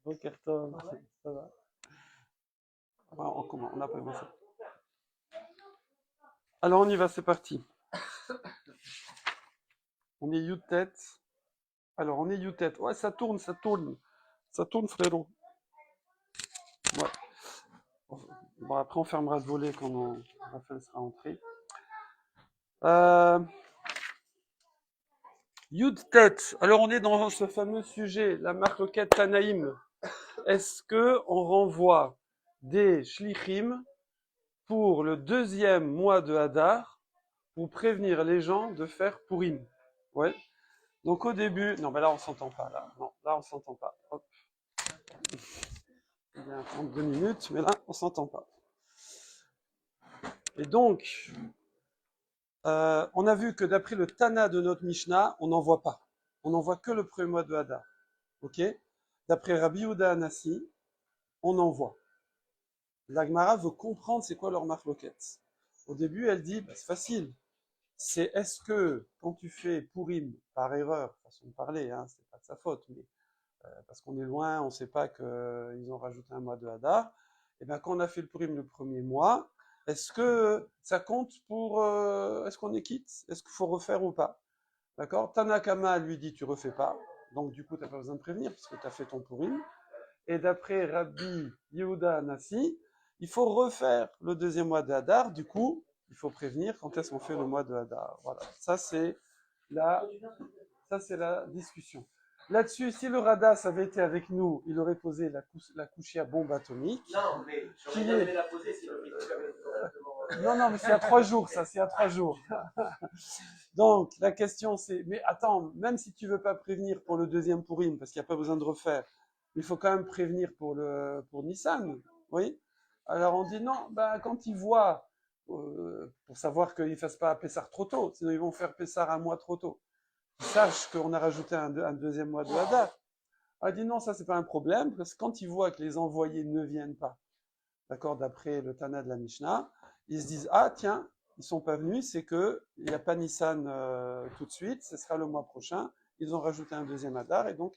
Boker Tov, ça va. On n'a pas vu ça. Alors on y va, c'est parti. On est U-tête. Alors on est U-tête. Ouais, ça tourne, ça tourne. Ça tourne, frérot. Ouais. Bon, après on fermera le volet quand Raphaël sera entré. Euh, Yud-tête. Alors on est dans ce fameux sujet, la marloquette Tanaïm. Est-ce que on renvoie des shlichim pour le deuxième mois de Hadar pour prévenir les gens de faire Purim? Ouais. Donc au début, non, ben là on s'entend pas là. Non, là on s'entend pas. Hop. Il y a 32 minutes, mais là on s'entend pas. Et donc, on a vu que d'après le Tana de notre Mishnah, on n'en voit pas. On n'en voit que le premier mois de Hadar. Ok? D'après Rabbi Yehuda Anassi, on en voit. La Gemara veut comprendre c'est quoi leur marloquette. Au début, elle dit, bah, c'est facile. C'est est-ce que quand tu fais Purim par erreur, façon de parler, hein, c'est pas de sa faute, mais parce qu'on est loin, on ne sait pas qu'ils ont rajouté un mois de Hadar, et bien quand on a fait le Purim le premier mois, est-ce que ça compte pour, est-ce qu'on est quitte? Est-ce qu'il faut refaire ou pas? D'accord? Tanakama lui dit tu refais pas, donc du coup tu n'as pas besoin de prévenir parce que tu as fait ton Purim. Et d'après Rabbi Yehuda Anassi, il faut refaire le deuxième mois de Hadar, du coup il faut prévenir quand est-ce qu'on fait le mois de Hadar. Voilà, la, ça c'est la discussion. Là-dessus, si le Radas avait été avec nous, il aurait posé la couchée à bombe atomique. Non, mais j'aurais bien aimé la poser si le micro avait correctement. Non, mais c'est à 3 jours, ça, c'est à 3 jours. Donc, la question c'est, mais attends, même si tu veux pas prévenir pour le deuxième Purim, parce qu'il n'y a pas besoin de refaire, il faut quand même prévenir pour Nissan, oui. Alors on dit non, bah, quand ils voient, pour savoir qu'ils ne fassent pas Pessar trop tôt, sinon ils vont faire Pessar un mois trop tôt, ils sachent qu'on a rajouté un deuxième mois de Hadar. Elle dit non, ça c'est pas un problème, parce que quand ils voient que les envoyés ne viennent pas, d'accord, d'après le Tana de la Mishnah, ils se disent ah tiens, ils sont pas venus, c'est que il n'y a pas Nissan tout de suite, ce sera le mois prochain. Ils ont rajouté un deuxième Hadar et donc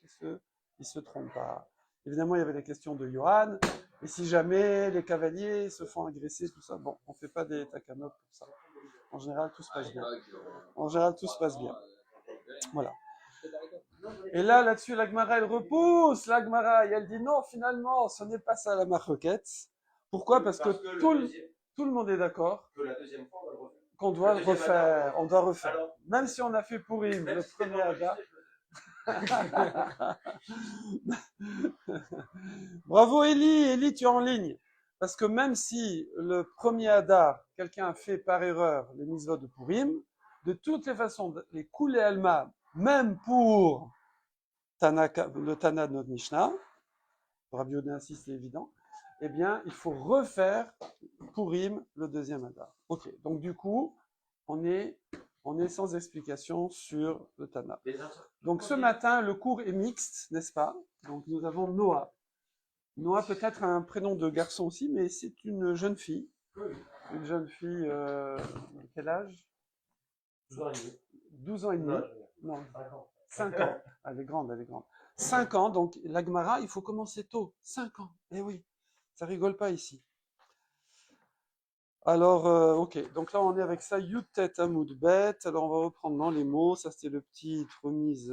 ils se trompent pas. Évidemment, il y avait la question de Johan. Et si jamais les cavaliers se font agresser, tout ça, bon, on fait pas des takanot pour ça. En général, tout se passe bien. En général, tout se passe bien. Voilà. Et là, là-dessus, la Gemara, elle repousse la Gemara et elle dit non, finalement, ce n'est pas ça la marroquette. Pourquoi? Parce que tout le monde est d'accord Que la deuxième fois, qu'on doit le refaire. On doit refaire. Alors, même si on a fait Purim, le premier Hadar. Bravo Eli, Eli, tu es en ligne. Parce que même si le premier Hadar, quelqu'un a fait par erreur les mitzvot de Purim, de toutes les façons, les Koulé Alma, même pour le Tana de notre Mishnah, Rabbi Yehuda insiste, c'est évident, eh bien, il faut refaire Purim le deuxième Hadar. Ok, donc du coup, on est sans explication sur le Tana. Donc ce matin, le cours est mixte, n'est-ce pas? Donc nous avons Noah. Noah peut-être un prénom de garçon aussi, mais c'est une jeune fille. Une jeune fille, de quel âge? 12 ans et demi. Non, 5 ans. Elle est grande, elle est grande. 5 ans, donc la Gemara, il faut commencer tôt. 5 ans. Eh oui, ça rigole pas ici. Alors, ok, donc là on est avec ça, Yutet Hamoud Bet. Alors on va reprendre dans les mots. Ça c'était le petit remise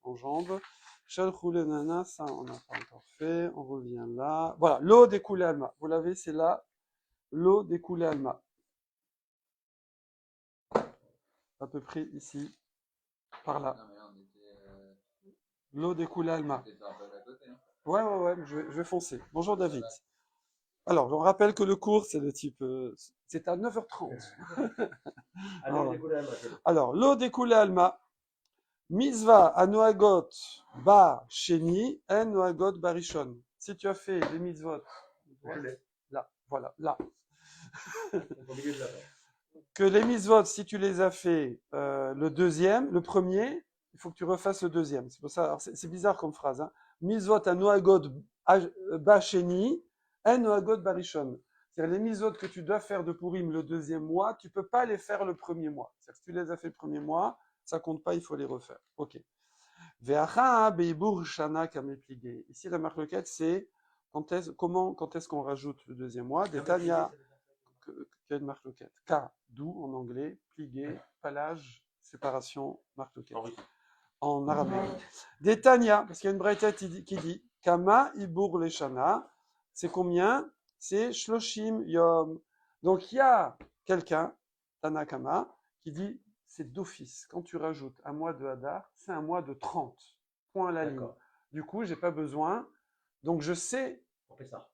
en jambes. Shalchoule Nana, ça on n'a pas encore fait. On revient là. Voilà, l'eau découlée Alma. Vous l'avez, c'est là. L'eau découlée Alma. À peu près ici, par là. L'eau découlée Alma. Ouais, je vais foncer. Bonjour David. Alors, je rappelle que le cours, c'est le type. C'est à 9h30. Alors, l'eau découlée Alma. Misva anoagot ba sheni en noagot barishon. Si tu as fait les mitzvot, là, voilà, là. Que les mitzvot, si tu les as fait le premier, il faut que tu refasses le deuxième. C'est pour ça, c'est bizarre comme phrase. Hein. Mitzvot anoagot ba sheni en noagot barishon. C'est-à-dire les mitzvot que tu dois faire de Purim le deuxième mois, tu peux pas les faire le premier mois. C'est-à-dire que si tu les as fait le premier mois, ça compte pas, il faut les refaire. Ok. Ve'acha beibur shana kamepligé. Ici, la marloquette, c'est quand est-ce qu'on rajoute le deuxième mois. Détania, quelle marloquette? K, d'où en anglais, pligué, palage, séparation, marloquette. En araméen. Détania, parce qu'il y a une braïta qui dit Kama ibur leshana, c'est combien? C'est shloshim yom. Donc il y a quelqu'un, Tanakama, qui dit c'est d'office. Quand tu rajoutes un mois de Hadar, c'est un mois de 30. Point à la ligne. Du coup, j'ai pas besoin. Donc je sais. On fait ça.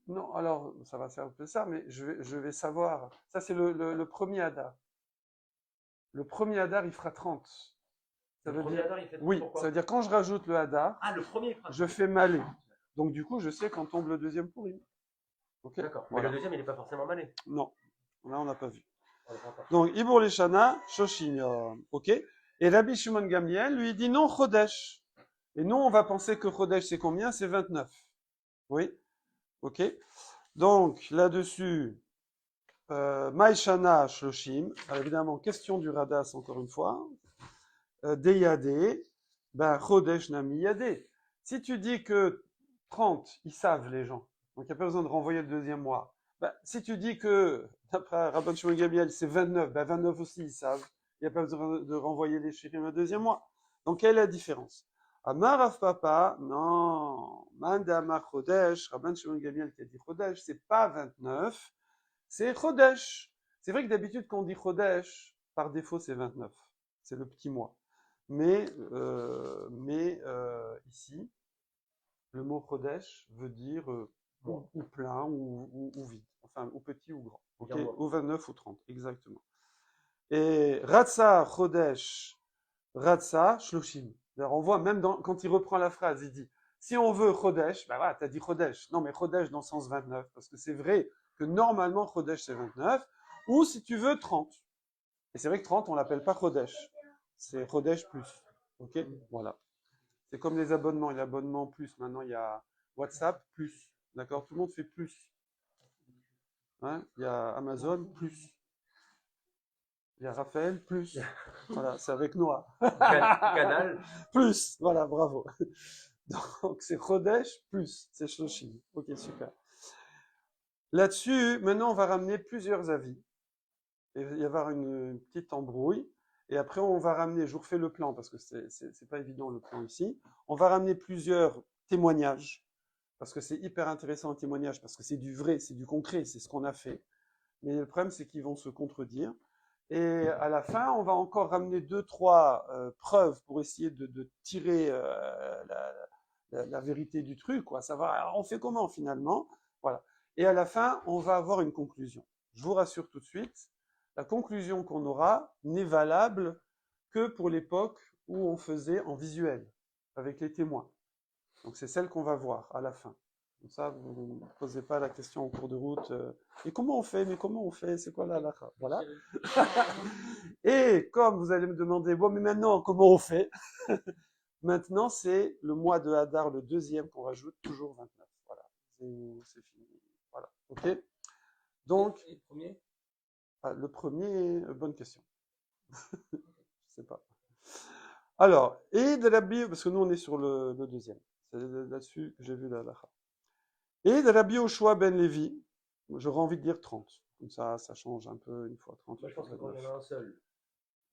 Non, alors ça va faire un peu ça, mais je vais savoir. Ça, c'est le premier Hadar. Le premier Hadar, il fera 30. Ça veut dire, Hadar, il fait oui, ça veut dire quand je rajoute le Hadar, le premier, je fais malé. Donc du coup, je sais quand tombe le deuxième Pourim. Okay. D'accord. Mais voilà. Le deuxième, il n'est pas forcément malé. Non, là on n'a pas vu. Donc Ibur Leshana, Shoshim. Ok. Et Rabbi Shimon Gamliel lui dit non Chodesh. Et nous, on va penser que Chodesh c'est combien? C'est 29. Oui. Ok. Donc là-dessus, Maïshana Shloshim. Alors évidemment, question du Radas encore une fois. Deyadé, ben Chodesh Nami Yadé. Si tu dis que 30, ils savent les gens, donc il n'y a pas besoin de renvoyer le deuxième mois. Ben, si tu dis que, d'après Rabban Shimon Gamliel, c'est 29, ben 29 aussi ils savent, il n'y a pas besoin de renvoyer les chirim le deuxième mois. Donc quelle est la différence? Amar Rav Papa, non, Manda Amar Chodesh, Rabban Shimon Gamliel qui a dit Chodesh, c'est pas 29, c'est Chodesh. C'est vrai que d'habitude quand on dit Chodesh, par défaut c'est 29, c'est le petit mois. Mais ici, le mot Chodesh veut dire ou plein ou vide, enfin ou petit ou grand, okay, ou 29 ou 30, exactement. Et Ratsa Chodesh, Ratsa Shloshim. D'ailleurs, on voit même quand il reprend la phrase, il dit si on veut Chodesh, ben voilà, t'as dit Chodesh. Non, mais Chodesh dans le sens 29, parce que c'est vrai que normalement Chodesh c'est 29, ou si tu veux 30. Et c'est vrai que 30, on l'appelle pas Chodesh. C'est Chodesh plus. Ok, voilà. C'est comme les abonnements. Il y a l'abonnement plus. Maintenant, il y a WhatsApp plus. D'accord? Tout le monde fait plus. Hein? Il y a Amazon plus. Il y a Raphaël plus. Voilà, c'est avec Noah. Canal plus. Voilà, bravo. Donc, c'est Chodesh plus. C'est Shloshim. Ok, super. Là-dessus, maintenant, on va ramener plusieurs avis. Il va y avoir une petite embrouille. Et après, on va ramener, je vous refais le plan parce que c'est pas évident le plan ici. On va ramener plusieurs témoignages parce que c'est hyper intéressant un témoignage parce que c'est du vrai, c'est du concret, c'est ce qu'on a fait. Mais le problème, c'est qu'ils vont se contredire. Et à la fin, on va encore ramener 2-3 preuves pour essayer de tirer la vérité du truc, quoi. Savoir, alors, on fait comment finalement? Voilà. Et à la fin, on va avoir une conclusion. Je vous rassure tout de suite. La conclusion qu'on aura n'est valable que pour l'époque où on faisait en visuel, avec les témoins. Donc c'est celle qu'on va voir à la fin. Comme ça, vous ne posez pas la question en cours de route. Et comment on fait? Mais comment on fait? C'est quoi la halakha? Voilà. Et comme vous allez me demander, bon, mais maintenant, comment on fait? Maintenant, c'est le mois de Hadar, le deuxième, qu'on rajoute toujours 29. Voilà. C'est fini. Voilà. OK? Donc, le premier, bonne question. Je sais pas. Alors, et de Rabbi, parce que nous on est sur le deuxième, c'est là-dessus que j'ai vu la halakha. Et de Rabbi Yoshua ben Levi, j'aurais envie de dire 30. Comme ça change un peu une fois 30. Moi je pense que quand il y en a un seul,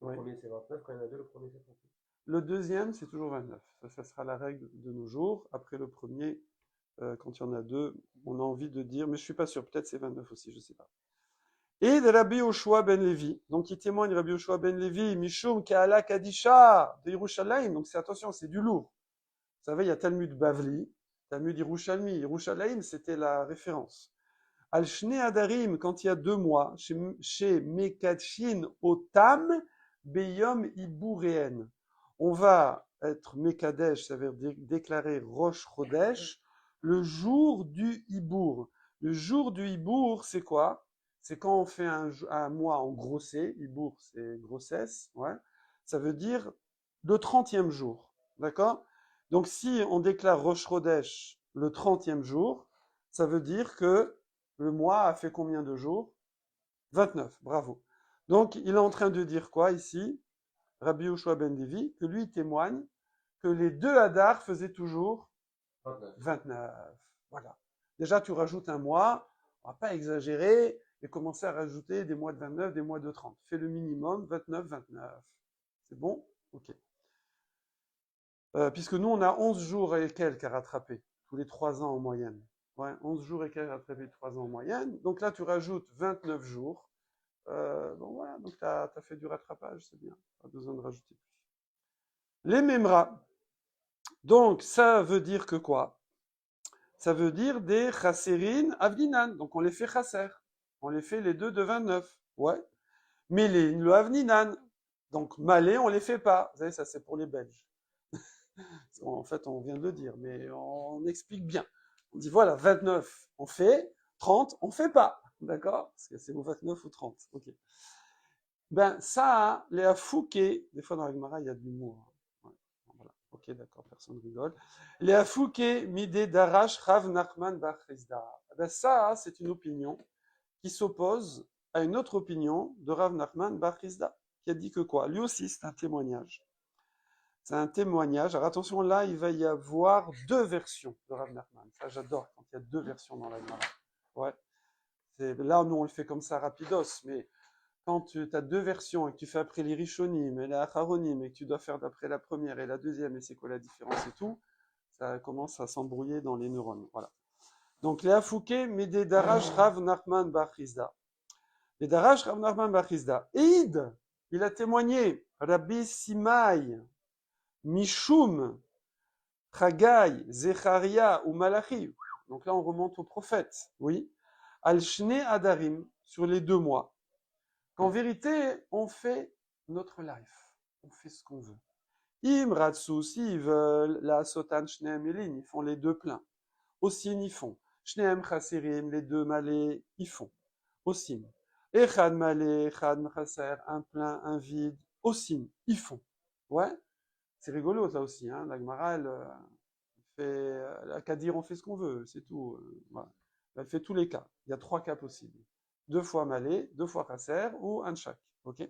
le premier c'est 29, quand il y en a deux, le premier c'est 38. Le deuxième c'est toujours 29. Ça sera la règle de nos jours. Après le premier, quand il y en a deux, on a envie de dire, mais je suis pas sûr, peut-être c'est 29 aussi, je sais pas. Et de Rabbi Yoshua ben Levi, donc il témoigne Rabbi Yoshua ben Levi, Mishum Ka'ala Kadisha de Yerushalayim, donc c'est attention, c'est du lourd. Vous savez, il y a Talmud Bavli, Talmud Yerushalmi, Yerushalayim, c'était la référence. Al-Shne Adarim, quand il y a 2 mois, chez Mekadshin Otam Beyom Iboureen. On va être Mekadesh, ça veut dire déclarer Rosh Chodesh, le jour du Ibour. Le jour du Ibour, c'est quoi? C'est quand on fait un mois en grossé, Ibour c'est grossesse, ouais. Ça veut dire le 30e jour, d'accord? Donc si on déclare Rosh Chodesh le 30e jour, ça veut dire que le mois a fait combien de jours? 29, bravo. Donc il est en train de dire quoi ici? Rabbi Yoshua ben Levi, que lui témoigne que les 2 Hadar faisaient toujours 29. 29. Voilà. Déjà, tu rajoutes un mois, on va pas exagérer et commencer à rajouter des mois de 29, des mois de 30. Fais le minimum, 29, 29. C'est bon? Ok. Puisque nous, on a 11 jours et quelques à rattraper, tous les 3 ans en moyenne. Ouais, 11 jours et quelques à rattraper, 3 ans en moyenne. Donc là, tu rajoutes 29 jours. Donc voilà, donc tu as fait du rattrapage, c'est bien. Pas besoin de rajouter plus. Les Memra. Donc, ça veut dire que quoi? Ça veut dire des Chasserin Avninan. Donc, on les fait Chasser. On les fait les 2 de 29. Ouais. Mais le Avninan. Donc, Malais, on les fait pas. Vous savez, ça, c'est pour les Belges. En fait, on vient de le dire, mais on explique bien. On dit, voilà, 29, on fait. 30, on fait pas. D'accord? Parce que c'est ou 29 ou 30. Ok. Ben, ça, les Afouké, des fois dans la Gemara, il y a de l'humour. Ouais. Voilà. Ok, d'accord, personne rigole. Les Afouké, Midé Darash, Rav Nachman Bar Chizda. Ben, ça, c'est une opinion qui s'oppose à une autre opinion de Rav Nachman Bar Chizda, qui a dit que quoi? Lui aussi, c'est un témoignage. C'est un témoignage. Alors attention, là, il va y avoir 2 versions de Rav Nachman. Ça, j'adore quand il y a 2 versions dans la Gemara. Ouais. Là, nous, on le fait comme ça, rapidos, mais quand tu as 2 versions et que tu fais après les Rishonim et les Acharonim et que tu dois faire d'après la première et la deuxième et c'est quoi la différence et tout, ça commence à s'embrouiller dans les neurones. Voilà. Donc, les Afouké, mais des Darash Rav Nachman Bar Chizda. Les Darash Rav Nachman Bar Chizda. Eid, il a témoigné, Rabbi Simai, Mishum, Chagai, Zecharia ou Malachi. Donc là, on remonte au prophète, oui. Al-Shne Adarim, sur les 2 mois. Qu'en vérité, on fait notre life. On fait ce qu'on veut. Imratsu, s'ils veulent, la Sotan Shneem Elin, ils font les 2 pleins. Osin, ils font. Shneem Chassirim, les 2 malais, ils font. Osin. Echad malais, Echad Chasser, un plein, un vide. Osin, ils font. Ouais. C'est rigolo, ça aussi, hein. La Gemara, elle fait, la qu'à dire, on fait ce qu'on veut, c'est tout. Voilà. Elle fait tous les cas. Il y a 3 cas possibles. 2 fois malais, 2 fois Chasser ou un de chaque. Ok.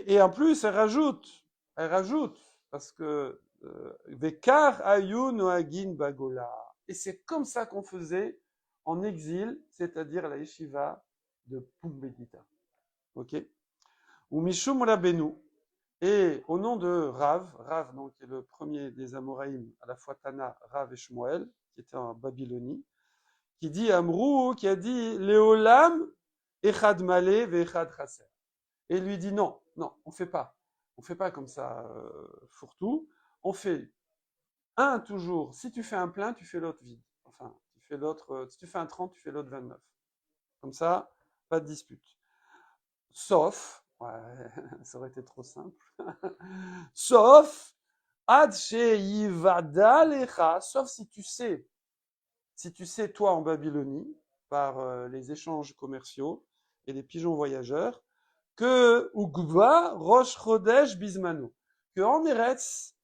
Et en plus, elle rajoute, parce que Vekar Ayun Noagin Bagola. Et c'est comme ça qu'on faisait en exil, c'est-à-dire la yeshiva de Pumbedita. Ok. Ou Mishum Rabenu. Et au nom de Rav donc, qui est le premier des Amoraïm, à la fois Tana, Rav et Shmuel, qui était en Babylonie, qui dit Amrou, qui a dit Léolam, Echad Malé, Vechad Chaser. Et il lui dit non, on fait pas. On fait pas comme ça, fourre-tout. On fait un toujours. Si tu fais un plein, tu fais l'autre vide. Enfin, tu fais l'autre. Si tu fais un 30, tu fais l'autre 29. Comme ça, pas de dispute. Sauf, ouais, ça aurait été trop simple. Sauf, sauf si tu sais, toi en Babylonie, par les échanges commerciaux et les pigeons voyageurs, que Ugva, Rosh Chodesh, Bismano. Que en Eretz,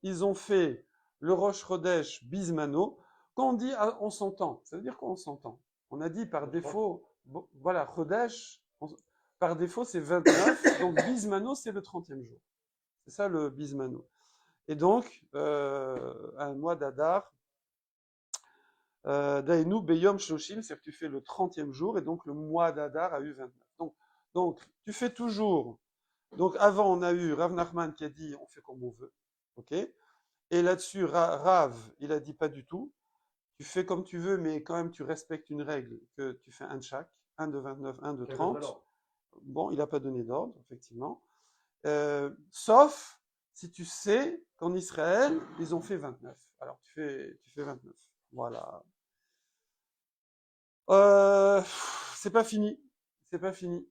ils ont fait le Rosh Chodesh, Bismano. Quand on dit on s'entend, ça veut dire qu'on s'entend. On a dit par défaut, bon, voilà, Chodesh, par défaut c'est 29, donc Bismano c'est le 30e jour. C'est ça le Bismano. Et donc, un mois d'Adar, Dainu Beyom Shoshim, c'est-à-dire que tu fais le 30e jour, et donc le mois d'Adar a eu 29. Donc, tu fais toujours. Donc, avant, on a eu Rav Nachman qui a dit on fait comme on veut. Ok. Et là-dessus, Rav, il a dit pas du tout. Tu fais comme tu veux, mais quand même, tu respectes une règle que tu fais un de chaque. Un de 29, un de 30. Bon, il n'a pas donné d'ordre, effectivement. Sauf si tu sais qu'en Israël, ils ont fait 29. Alors, tu fais 29. Voilà. C'est pas fini. C'est pas fini.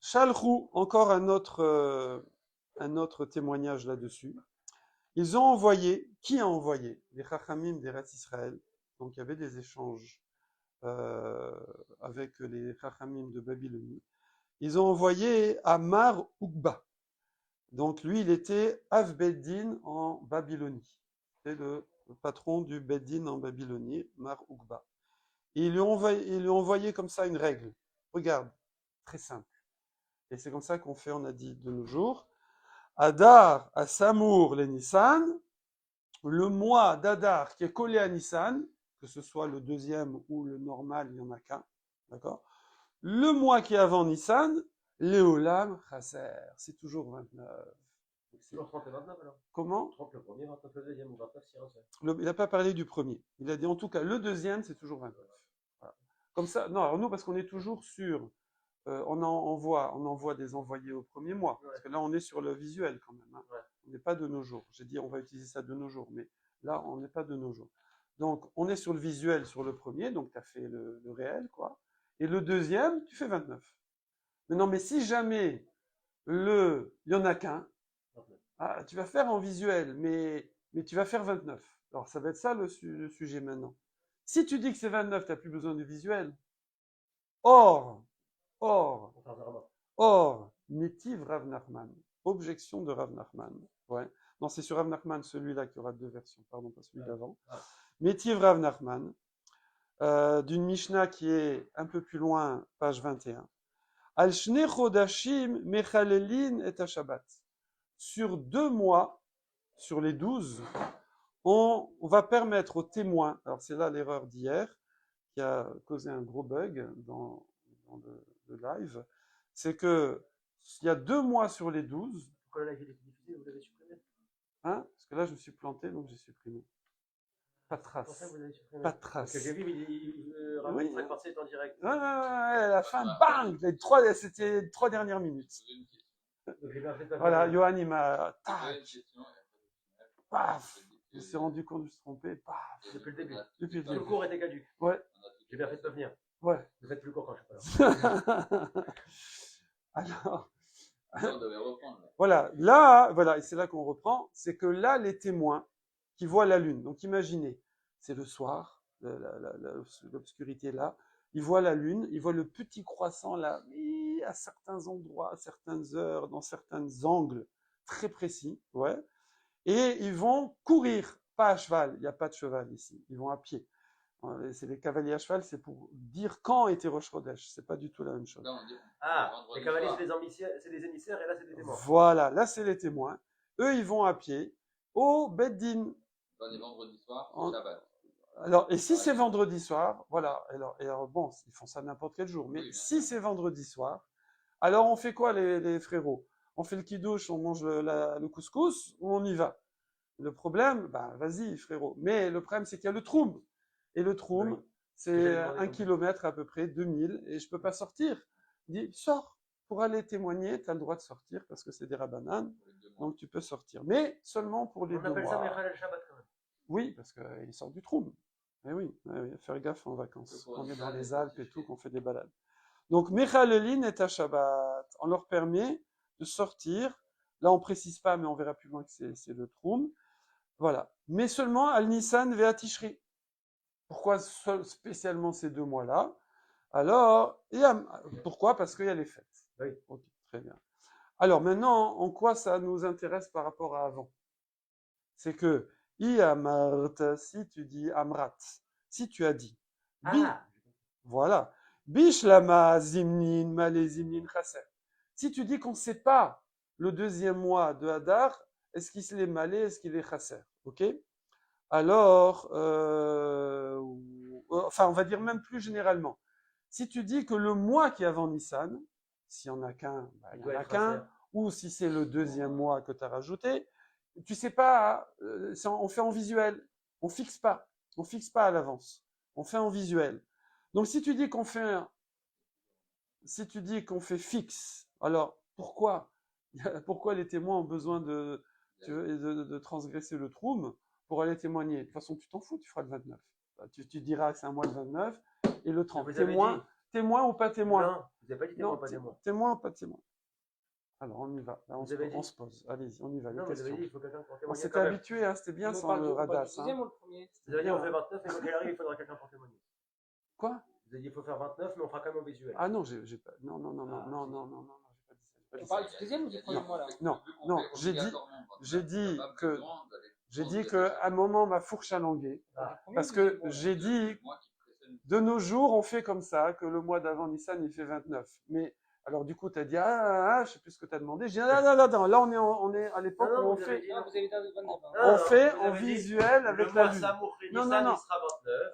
Chalrou, encore un autre témoignage là-dessus. Ils ont envoyé, qui a envoyé? Les Chachamim d'Eretz Israël. Donc il y avait des échanges avec les Chachamim de Babylonie. Ils ont envoyé Amar Ukba. Donc lui, il était Av Beddin en Babylonie. C'est le patron du Beddin en Babylonie, Mar Ukba. Et ils lui ont envoyé comme ça une règle. Regarde, très simple. Et c'est comme ça qu'on fait, on a dit de nos jours. Adar à Samour les Nissan, le mois d'Adar qui est collé à Nissan, que ce soit le deuxième ou le normal, il n'y en a qu'un, d'accord? Le mois qui est avant Nissan, Léolam Chasser, c'est toujours 29. C'est toujours 30 et 29 alors. Comment? 30 le premier, 29 le deuxième ou 29 si Il n'a pas parlé du premier. Il a dit en tout cas le deuxième, c'est toujours 29. Voilà. Comme ça, non, alors nous, parce qu'on est toujours sur. On envoie des envoyés au premier mois. Ouais. Parce que là, on est sur le visuel quand même. Hein. Ouais. On n'est pas de nos jours. J'ai dit on va utiliser ça de nos jours, mais là, on n'est pas de nos jours. Donc, on est sur le visuel sur le premier, donc tu as fait le réel, quoi. Et le deuxième, tu fais 29. Mais non, mais si jamais il y en a qu'un, tu vas faire en visuel, mais tu vas faire 29. Alors, ça va être ça le sujet maintenant. Si tu dis que c'est 29, tu n'as plus besoin de visuel. Or, Métiv Rav Nachman. Objection de Rav Nachman. Ouais. Non, c'est sur Rav Nachman, celui-là qui aura deux versions, pardon, pas celui d'avant. Métiv Rav Nachman, d'une Mishnah qui est un peu plus loin, page 21. Al Shnei Chodashim Mechalelin et Shabbat. Sur 2 mois, sur les 12, on va permettre aux témoins, alors c'est là l'erreur d'hier, qui a causé un gros bug dans le live, c'est que il y a 2 mois sur les 12. Pourquoi le live est diffusé, vous l'avez supprimé? Hein? Parce que là, je me suis planté, donc j'ai supprimé. Pas de trace. Pas de trace. Parce que j'ai vu, il raconte 5 parties en direct. Ouais, à la fin, bang! C'était les 3 dernières minutes. Voilà, Johan, il m'a. Paf! Je me suis rendu compte de se tromper. Paf! Depuis le début. Depuis le début. Le cours était caduc. Ouais. J'ai bien fait de pas venir. Ouais. Vous faites plus court quand je suis pas là. Alors. Voilà, là, voilà, et c'est là qu'on reprend, c'est que là, les témoins qui voient la lune, donc imaginez, c'est le soir, l'obscurité là, ils voient la lune, ils voient le petit croissant là, à certains endroits, à certaines heures, dans certains angles très précis, ouais, et ils vont courir, pas à cheval, il n'y a pas de cheval ici, ils vont à pied. C'est les cavaliers à cheval, c'est pour dire quand était Rosh Chodesh. C'est pas du tout la même chose. Les cavaliers, c'est des émissaires, et là, c'est des témoins. Voilà, là, c'est les témoins. Eux, ils vont à pied au Beddin. Les vendredis soirs, Shabbat. Alors, et si c'est vendredi soir, voilà. Alors, bon, ils font ça n'importe quel jour. Mais oui, si c'est vendredi soir, alors on fait quoi, les frérots? On fait le kidouche, on mange le couscous, ou on y va? Le problème, vas-y, frérot. Mais le problème, c'est qu'il y a le troum. Et le troum, c'est 1 kilomètre à peu près, 2000, et je peux pas sortir. Il dit, sors. Pour aller témoigner, tu as le droit de sortir parce que c'est des rabbanan, donc tu peux sortir. Mais seulement pour les 2 mois. On appelle ça Mechal el-Shabbat quand même. Oui, parce qu'il sort du troum. Mais oui, faire gaffe en vacances. On est dans les Alpes et tout, qu'on fait des balades. Donc, Mechalelin et Shabbat, on leur permet de sortir. Là, on précise pas, mais on verra plus loin que c'est le troum. Voilà. Mais seulement Al-Nissan Ve'at Tishri. Pourquoi spécialement ces 2 mois-là? Alors, pourquoi? Parce qu'il y a les fêtes. Oui. Ok, très bien. Alors maintenant, en quoi ça nous intéresse par rapport à avant? C'est que, si tu dis amrat, si tu as dit, voilà, bishlama zimnin male zimnin chaser. Si tu dis qu'on ne sait pas le 2e mois de Hadar, est-ce qu'il est malé, est-ce qu'il est chaser? Ok? Alors, on va dire même plus généralement. Si tu dis que le mois qui est avant Nissan, s'il n'y en a qu'un, il n'y en a qu'un, ou si c'est le 2e mois que tu as rajouté, tu sais pas, on fait en visuel, on fixe pas à l'avance, on fait en visuel. Donc si tu dis qu'on fait fixe, alors pourquoi les témoins ont besoin de transgresser le troum pour aller témoigner? De toute façon, tu t'en fous, tu feras le 29. Tu diras que c'est un mois de 29 et le 30. Témoin ou pas témoin? Non, vous n'avez pas dit témoin ou pas témoin. Témoin ou pas témoin? Alors, on y va. Là, on se pose. Allez-y, on y va. Non, vous avez dit, il faut quelqu'un pour témoigner. On s'était habitué, hein, c'était bien sans le radas. Vous avez dit, on fait 29, et quand il arrive, il faudra quelqu'un pour témoigner. Quoi? Vous avez dit, il faut faire 29, mais on fera quand même au visuel. Ah non, j'ai pas. Non, j'ai pas dit ça. On parle du 2e ou du 1er mois là? Non, j'ai dit que à un moment ma fourche a langué. Parce que j'ai dit, de nos jours, on fait comme ça, que le mois d'avant Nissan, il fait 29. Mais Alors du coup, tu as dit, je sais plus ce que tu as demandé. J'ai dit, non, là on est à l'époque où on fait, on fait en visuel avec la lune. Non, il sera 29,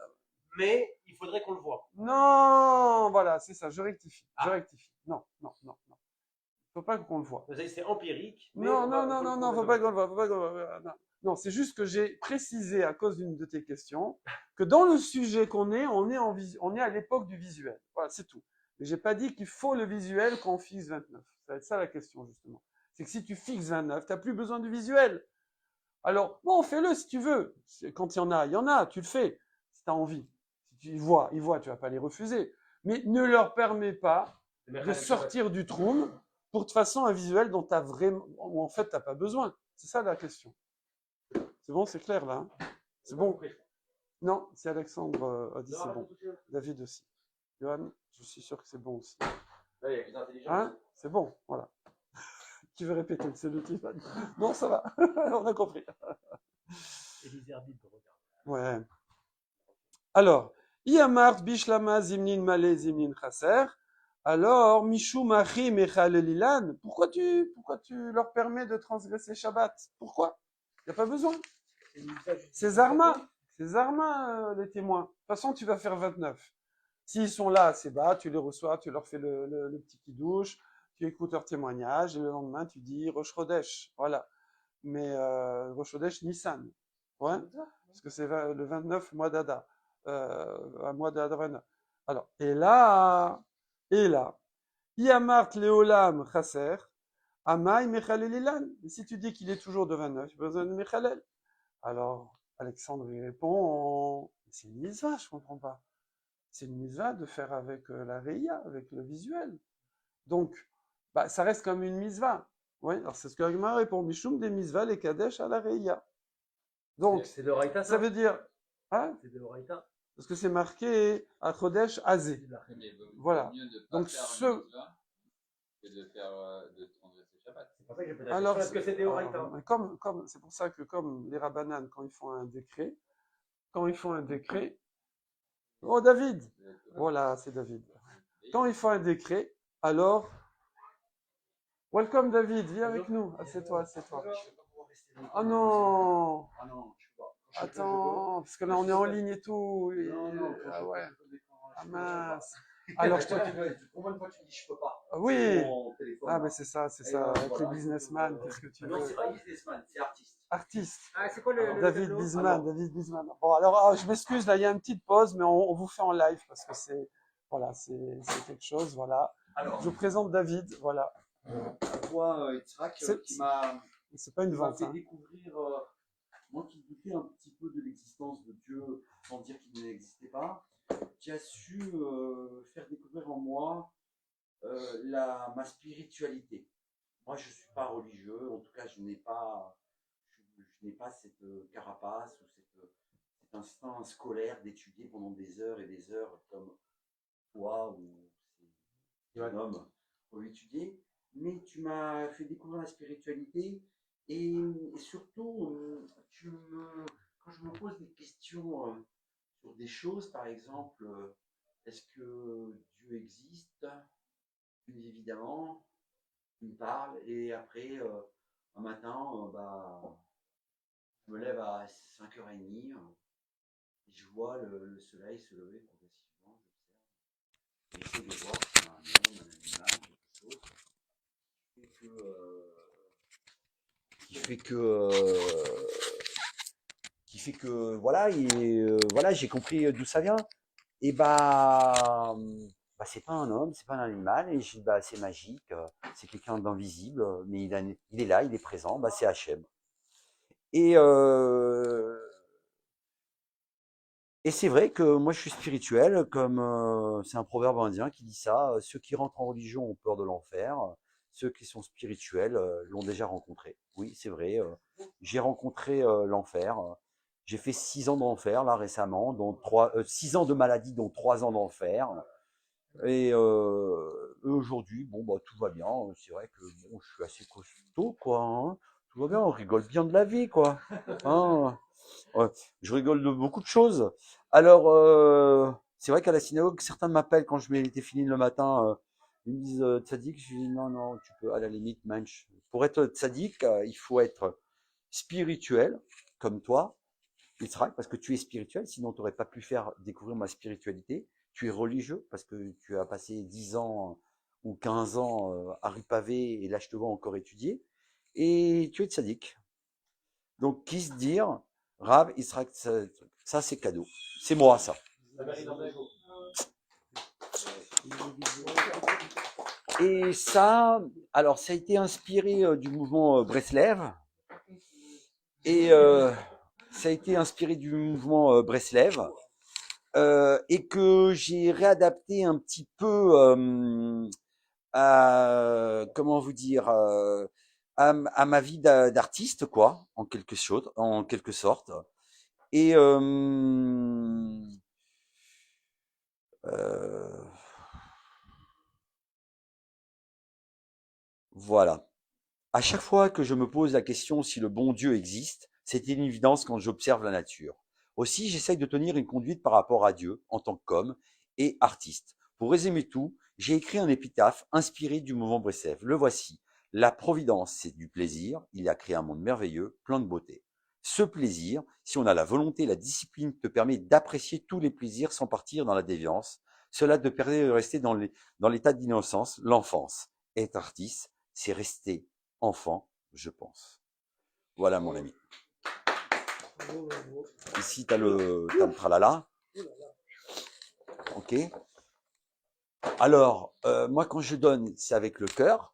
mais il faudrait qu'on le voit. Non, voilà, c'est ça, je rectifie. Non. Faut pas qu'on le voit. Vous savez, c'est empirique. Non, faut pas qu'on le voit. Non, c'est juste que j'ai précisé à cause d'une de tes questions que dans le sujet qu'on est, on est à l'époque du visuel. Voilà, c'est tout. Mais j'ai pas dit qu'il faut le visuel quand on fixe 29. Ça va être ça la question, justement. C'est que si tu fixes 29, tu n'as plus besoin du visuel. Alors, bon, fais-le si tu veux. Quand il y en a, tu le fais. Si tu as envie. Si tu vois, tu vas pas les refuser. Mais ne leur permets pas de sortir du trou pour de façon un visuel dont où en fait, tu n'as pas besoin. C'est ça la question. C'est bon, c'est clair là. Hein, c'est bon. Non, si Alexandre a dit c'est bon. David aussi. Johan, je suis sûr que c'est bon aussi. Là, il y a plus d'intelligence. Hein, c'est bon, voilà. Qui veut répéter? C'est le type. Non, ça va. On a compris. Et les arbitres regardent. Ouais. Alors, Iyamart bishlama zimnin male zimnin chaser. Alors, Mishu Machi Mechalelilan, pourquoi tu leur permets de transgresser Shabbat? Pourquoi? Il n'y a pas besoin. C'est Zarma, les témoins. De toute façon, tu vas faire 29. S'ils sont là, c'est bas, tu les reçois, tu leur fais le petit kidouche, tu écoutes leur témoignage, et le lendemain, tu dis Rosh Chodesh. Voilà. Mais Rosh Chodesh Nissan. Ouais. Parce que c'est le 29 mois d'Adar. Un mois d'Adar. Alors, et là, Yamart Leolam Chaser, Amai Mechalelilan. Et si tu dis qu'il est toujours de 29, tu as besoin de Mechalel. Alors, Alexandre lui répond, c'est une mitzvah, je comprends pas. C'est une mitzvah de faire avec la Reïa, avec le visuel. Donc, ça reste comme une mitzvah. Oui, alors c'est ce que Agmar répond. Mishum des mitzvahs, les Kadesh à la Reïa. Donc, c'est de Raïta, ça veut dire, hein? C'est de Raïta. Parce que c'est marqué à Chodesh Azé. Voilà. Donc, que de faire de transgresser Shabbat. C'est pour ça que j'ai posé alors, parce que c'est des Raïta. C'est pour ça que comme les Rabbanan, quand ils font un décret, oh David, voilà, c'est David. Quand ils font un décret, alors, welcome David, viens avec nous. Assieds-toi. Oh non. Ah non, je peux pas. Attends, parce que là on est en ligne et tout. Ah ouais. Ah mince. Alors, Combien de fois tu dis je peux pas? Oui. Ah, mais c'est ça, avec les businessman, qu'est-ce que tu veux? Non, c'est pas businessman, c'est artiste. Artiste. Ah, c'est quoi David Bisman. Bon, alors, je m'excuse, là, il y a une petite pause, mais on vous fait en live parce que c'est quelque chose, voilà. Alors, je vous présente David, voilà. Toi, Yitzhak, c'est pas une vente. Fait découvrir, moi qui doutais un petit peu de l'existence de Dieu, sans dire qu'il n'existait pas, qui a su faire découvrir en moi ma spiritualité. Moi, je ne suis pas religieux, en tout cas, je n'ai pas cette carapace ou cet instinct scolaire d'étudier pendant des heures et des heures comme toi ou c'est un homme pour étudier. Mais tu m'as fait découvrir la spiritualité et surtout, quand je me pose des questions sur des choses, par exemple, est-ce que Dieu existe? Bien évidemment, il me parle et après, un matin, je me lève à 5h30 et je vois le soleil se lever progressivement, j'observe. J'essaie de voir si c'est un homme, un animal, quelque chose qui fait que voilà, voilà, j'ai compris d'où ça vient. Et c'est pas un homme, c'est pas un animal, et c'est magique, c'est quelqu'un d'invisible, mais il est là, il est présent, c'est Hachem. Et c'est vrai que moi je suis spirituel, comme c'est un proverbe indien qui dit ça, ceux qui rentrent en religion ont peur de l'enfer, ceux qui sont spirituels l'ont déjà rencontré. Oui, c'est vrai, j'ai rencontré l'enfer, j'ai fait 6 ans d'enfer là récemment, dont 6 ans de maladie, dont 3 ans d'enfer. Et aujourd'hui, tout va bien. C'est vrai que je suis assez costaud, quoi. Hein. Tout va bien, on rigole bien de la vie, quoi. Hein. Ouais, je rigole de beaucoup de choses. Alors, c'est vrai qu'à la synagogue, certains m'appellent quand je m'étais fini le matin. Ils me disent tzaddik, je dis non, non, tu peux à la limite mensch. Pour être tzaddik, il faut être spirituel, comme toi, Yitzhak, parce que tu es spirituel, sinon tu n'aurais pas pu faire découvrir ma spiritualité. Tu es religieux, parce que tu as passé 10 ans ou 15 ans à rue pavée, et là je te vois encore étudier. Et tu es tzaddik. Donc, qui se dire, Rav, Yitzhak, ça c'est cadeau. C'est moi, ça. Et ça, alors ça a été inspiré du mouvement Breslev. Et ça a été inspiré du mouvement Breslev. Et que j'ai réadapté un petit peu à, comment vous dire, à ma vie d'artiste, quoi, en quelque sorte. Et voilà. À chaque fois que je me pose la question si le bon Dieu existe, c'est une évidence quand j'observe la nature. Aussi, j'essaye de tenir une conduite par rapport à Dieu en tant qu'homme et artiste. Pour résumer tout, j'ai écrit un épitaphe inspiré du mouvement Breslev. Le voici. La providence, c'est du plaisir. Il a créé un monde merveilleux, plein de beauté. Ce plaisir, si on a la volonté et la discipline, te permet d'apprécier tous les plaisirs sans partir dans la déviance. Cela te permet de rester dans l'état d'innocence, l'enfance. Être artiste, c'est rester enfant, je pense. Voilà, mon ami. Ici, tu as le tralala. OK. Alors, moi, quand je donne, c'est avec le cœur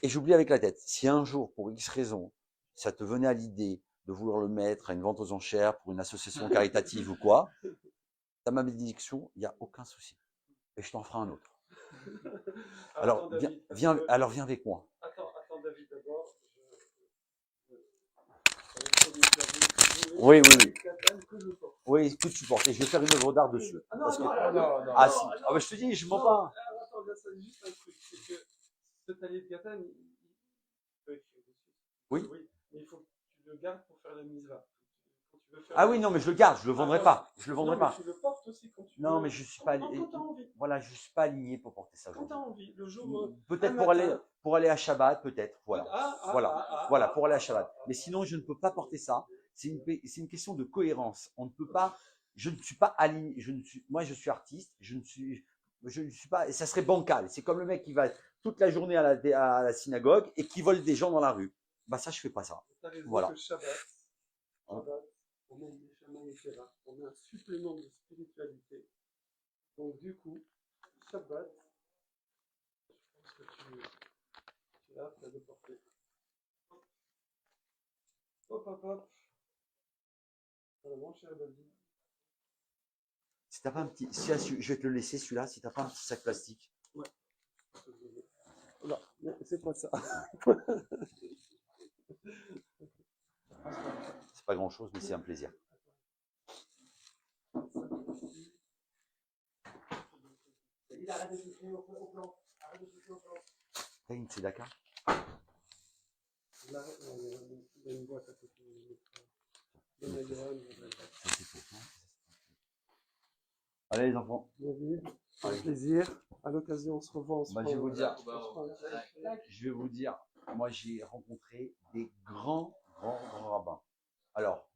et j'oublie avec la tête. Si un jour, pour X raison, ça te venait à l'idée de vouloir le mettre à une vente aux enchères pour une association caritative ou quoi, tu as ma bénédiction, il n'y a aucun souci. Et je t'en ferai un autre. Alors, viens avec moi. Attends, David, d'abord. Oui. Oui, que tu portes. Et je vais faire une œuvre d'art dessus. Non. Si. Ah, je te dis, je mens pas. Attends, c'est juste un truc. C'est que ce talier de katane, il peut écrire dessus. Oui. Mais il faut que tu le gardes pour faire la misva. Ah oui, non, mais je le garde, je le vendrai pas. Je le vendrai non, pas. Mais tu le portes aussi quand tu Non, veux. mais je suis pas. Quand t'as envie. Voilà, je suis pas aligné pour porter ça. Quand t'as envie. Le jour. Peut-être pour aller à Shabbat, peut-être. Voilà. Voilà, pour aller à Shabbat. Mais sinon, je ne peux pas porter ça. C'est une question de cohérence. On ne peut pas. Je ne suis pas aligné. Moi, je suis artiste. Je ne suis pas. Ça serait bancal. C'est comme le mec qui va toute la journée à la synagogue et qui vole des gens dans la rue. Bah ça, je fais pas ça. Voilà. Shabbat, on met des chamans et Terra. On a un supplément de spiritualité. Donc du coup, Shabbat, je pense que tu as à le porter. Hop. Voilà, mon cher David. Si t'as pas un petit, je vais te le laisser celui-là. Si t'as pas un petit sac plastique. Ouais. Non, c'est quoi ça? C'est pas grand-chose, mais c'est un plaisir. T'as une tzedaka? Il y a une boîte à côté. Allez les enfants. David, avec plaisir. À l'occasion, on se revoit. Je vais vous dire, moi j'ai rencontré des grands rabbins. Alors,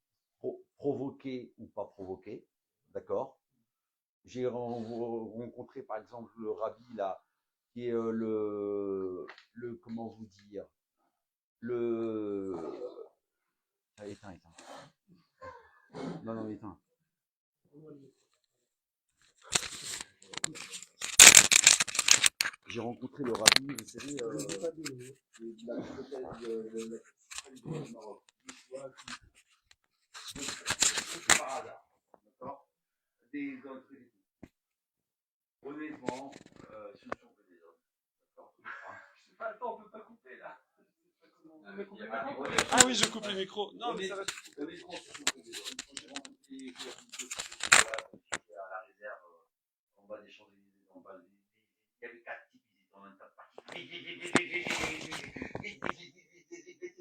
provoqué ou pas provoqué, d'accord. J'ai rencontré par exemple le rabbi là, qui est le comment vous dire, éteins. Non, éteins. J'ai rencontré le rabbi, vous savez, de la du Maroc. Par hasard, d'accord. Des hommes très éthiques. Honnêtement, ce ne sont que des hommes. D'accord. Attends, on ne peut pas couper là. Ah oui, je coupe les micros. Non, mais ça va. Honnêtement, ce sont que des hommes. Quand j'ai rencontré à la réserve, en bas des Champs-Élysées, en bas il y avait 4 types, ils étaient en même temps partis.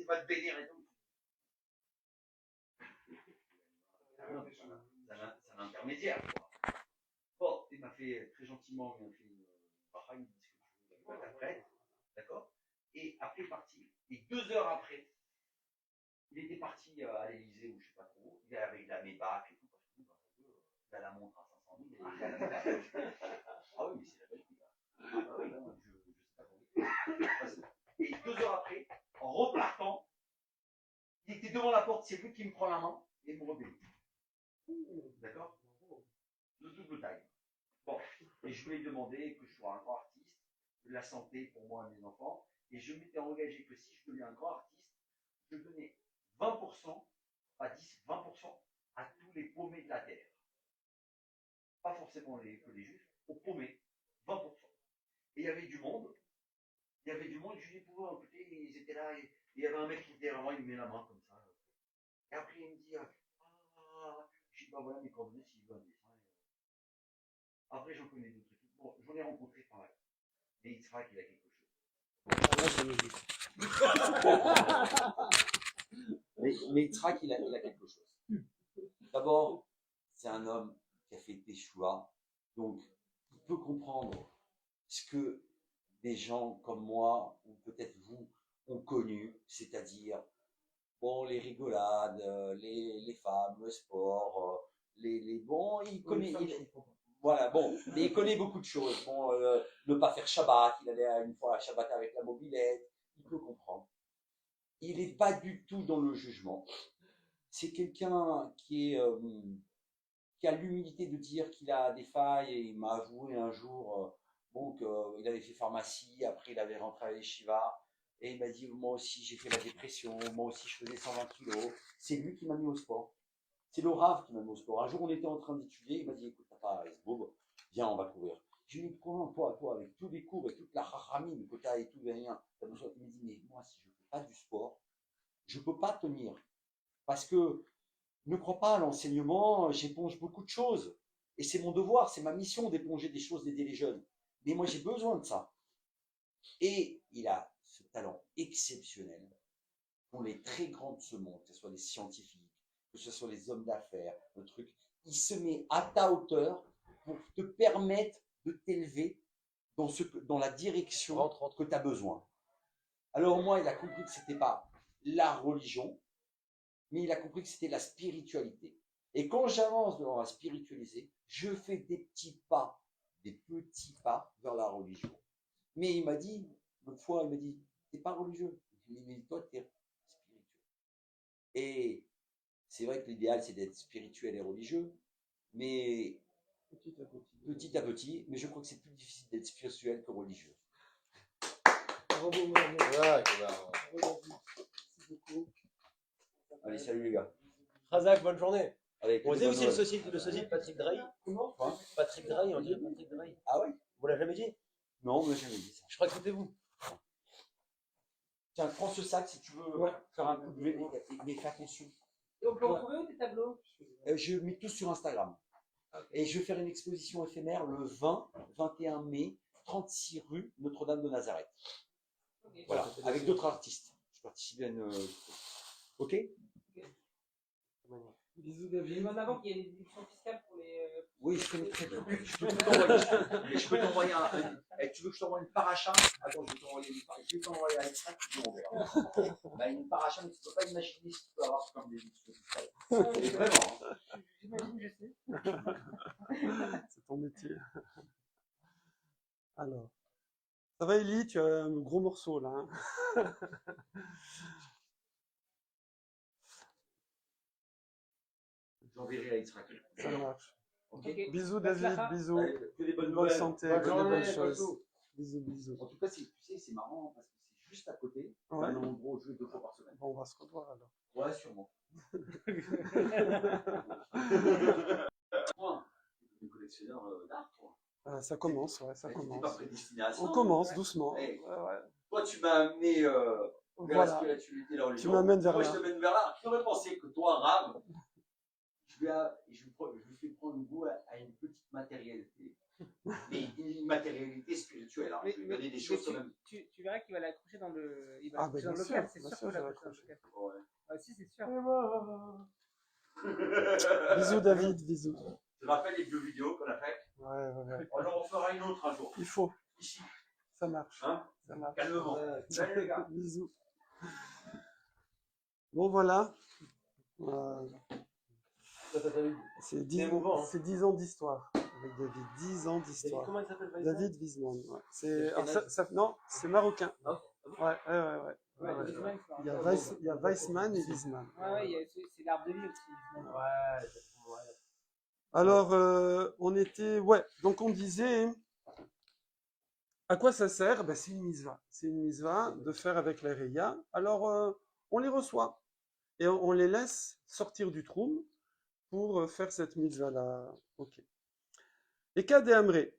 Va te bénir et tout. C'est un intermédiaire, quoi. Bon, il m'a fait très gentiment, il m'a fait une discussion. interprète, d'accord? Et après, il est parti. Et 2 heures après, il était parti à l'Élysée ou je sais pas trop. Il avait la Maybach et tout, parce que il a la montre à 500 000. Il a la Maybach. Ah oui, mais c'est la belle vie. Ah bah oui, non, je sais pas comment. Et 2 heures après, en repartant, il était devant la porte, c'est lui qui me prend la main et me rebelle. D'accord? Le double taille. Bon, et je voulais demander que je sois un grand artiste, de la santé pour moi et mes enfants, et je m'étais engagé que si je devenais un grand artiste, je donnais 20%, pas 10, 20% à tous les paumés de la terre. Pas forcément que les juifs, aux paumés, 20%. Et il y avait du monde, je lui dis, pour écoutez, ils étaient là, et il y avait un mec qui était vraiment, il me met la main comme ça. Et après, il me dit, je dis, bah voilà, mes coordonnées, s'il veut un dessin. Après, j'en connais d'autres trucs. Bon, j'en ai rencontré pas mal. Mais il sera qu'il a quelque chose. Mais il sera qu'il a quelque chose. D'abord, c'est un homme qui a fait des choix, donc il peut comprendre ce que des gens comme moi, ou peut-être vous, ont connu, c'est-à-dire bon, les rigolades, les femmes, le sport, bon, il connaît, voilà, bon, mais il connaît beaucoup de choses. Bon, ne pas faire Shabbat, il allait une fois à Shabbat avec la mobilette, il peut comprendre. Il n'est pas du tout dans le jugement. C'est quelqu'un qui a l'humilité de dire qu'il a des failles, et il m'a avoué un jour qu'il avait fait pharmacie, après il avait rentré à l'Eshiva, et il m'a dit, moi aussi j'ai fait la dépression, moi aussi je faisais 120 kilos. C'est lui qui m'a mis au sport. C'est le Rav qui m'a mis au sport. Un jour on était en train d'étudier, il m'a dit, écoute papa, viens on va courir. Je lui ai dit, comment toi, avec tous les cours et toute la rachamine que tu as et tout, rien, t'as besoin. Il m'a dit, mais moi si je ne fais pas du sport, je ne peux pas tenir. Parce que ne crois pas à l'enseignement, j'éponge beaucoup de choses. Et c'est mon devoir, c'est ma mission d'éponger des choses, d'aider les jeunes. Mais moi, j'ai besoin de ça. Et il a ce talent exceptionnel pour les très grands de ce monde, que ce soit les scientifiques, que ce soit les hommes d'affaires, le truc. Il se met à ta hauteur pour te permettre de t'élever dans la direction que tu as besoin. Alors moi, il a compris que ce n'était pas la religion, mais il a compris que c'était la spiritualité. Et quand j'avance dans la spiritualité, je fais des petits pas vers la religion. Mais il m'a dit, l'autre fois, il m'a dit, t'es pas religieux. Je lui ai dit, mais toi, t'es spirituel. Et c'est vrai que l'idéal, c'est d'être spirituel et religieux, mais petit à petit, mais je crois que c'est plus difficile d'être spirituel que religieux. Bravo. Allez, salut les gars. Razak, bonne journée. Allez, Vous avez vu le sosie de Patrick Drahi? Comment? Patrick Drahi, on dirait Patrick Drahi. Ah ouais? Vous l'avez jamais dit? Non, on m'a jamais dit ça. Je crois que c'était vous. Tiens, prends ce sac si tu veux faire un coup de vélo, mais fais attention. Et on peut retrouver où tes tableaux? Je mets tout sur Instagram. Et je vais faire une exposition éphémère le 21 mai, 36 rue Notre-Dame de Nazareth. Okay. Voilà, avec d'autres artistes. Je participe à une. Ok? Bisous Je David. mets en avant qu'il y a une déduction fiscale pour les. Oui, je connais très bien. Je peux t'envoyer. Je peux t'envoyer tu veux que je t'envoie une paracha? Attends, je vais t'envoyer une paracha. Je vais t'envoyer avec ça, tu peux envoyer. Bah, une paracha, mais tu ne peux pas imaginer ce que tu peux avoir comme déduction fiscale. Vraiment. J'imagine, je sais. C'est ton métier. Alors. Ça va Élie, tu as un gros morceau là. Hein. J'enverrai à Israël. Ça marche. Ok. Ok. Bisous David, bisous. Allez, que des bonnes Bonne nouvelles. santé, Bonne que des journée, bonnes bonne choses. journée. Bisous, bisous. En tout cas, tu sais, c'est marrant parce que c'est juste à côté. Ouais. Un endroit où je vais 2 fois par semaine. Bon, on va se revoir alors. Ouais, sûrement. Des collectionneurs d'art, toi. Ça commence, ouais, ça T'es pas commence. prédestiné à ça. On commence doucement. Hey. Ouais. Toi, tu m'as amené vers la Voilà. spiritualité, la religion. Tu m'amènes vers Moi, là. je te mène vers là. Qui aurait pensé que toi, Ram, je lui fais prendre goût à une petite matérialité. Mais une matérialité spirituelle. Hein. Je vais lui donner des choses quand même. Tu verras qu'il va l'accrocher dans le. Il va Ah, l'accrocher ben dans le bien local, sûr, c'est bien sûr sûr, qu'il va je vais l'accrocher dans le local. Ouais. Ah, si, c'est sûr. Bisous David, bisous. Tu te rappelles les deux vidéos qu'on a faites? Ouais. On en fera une autre un jour. Il faut. Ici. Ça marche. Hein? Ça marche. Calmement. Salut les gars. Bisous. Bon, voilà. C'est 10, émouvant, hein. c'est 10 ans d'histoire avec David. 10 ans d'histoire. Comment il s'appelle David Wiesmann. Ouais. C'est, quel alors, âge non, c'est marocain. Ah, Ouais. Ouais, Ouais. Wiesmann, c'est Il y a, un- il y a Weissmann et Wiesmann. Ouais, c'est l'arbre de vie aussi. Ouais. Alors, on était. Ouais, donc on disait. À quoi ça sert? Ben, c'est une mitzvah. C'est une mitzvah de faire avec les Reya. Alors, on les reçoit et on les laisse sortir du troum pour faire cette mitzvah-là. Ok. Et cas des Amré.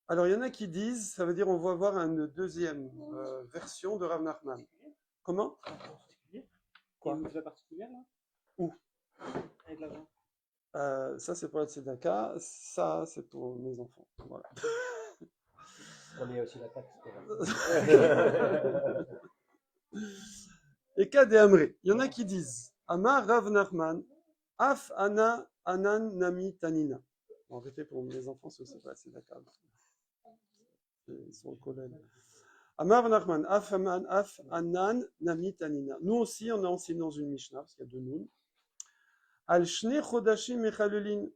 Alors, il y en a qui disent, ça veut dire on va avoir une deuxième version de Rav Nachman. Comment? Quoi? Une mitzvah particulière là? Où? Avec l'argent. Ça, c'est pour la tzedaka. Ça, c'est pour mes enfants. Voilà. On y a aussi la taxe. Et cas des Amré. Il y en a qui disent Amar Rav Nachman, Af Ana Anan Nami Tanina. En réalité, pour mes enfants, c'est aussi pas assez d'accord. Ils sont au collège. Amar Rav Nachman, Af Anan Nami Tanina. Nous aussi, on a enseigné dans une Mishnah, parce qu'il y a deux nouns. Al Shne Chodashim Mechalelin.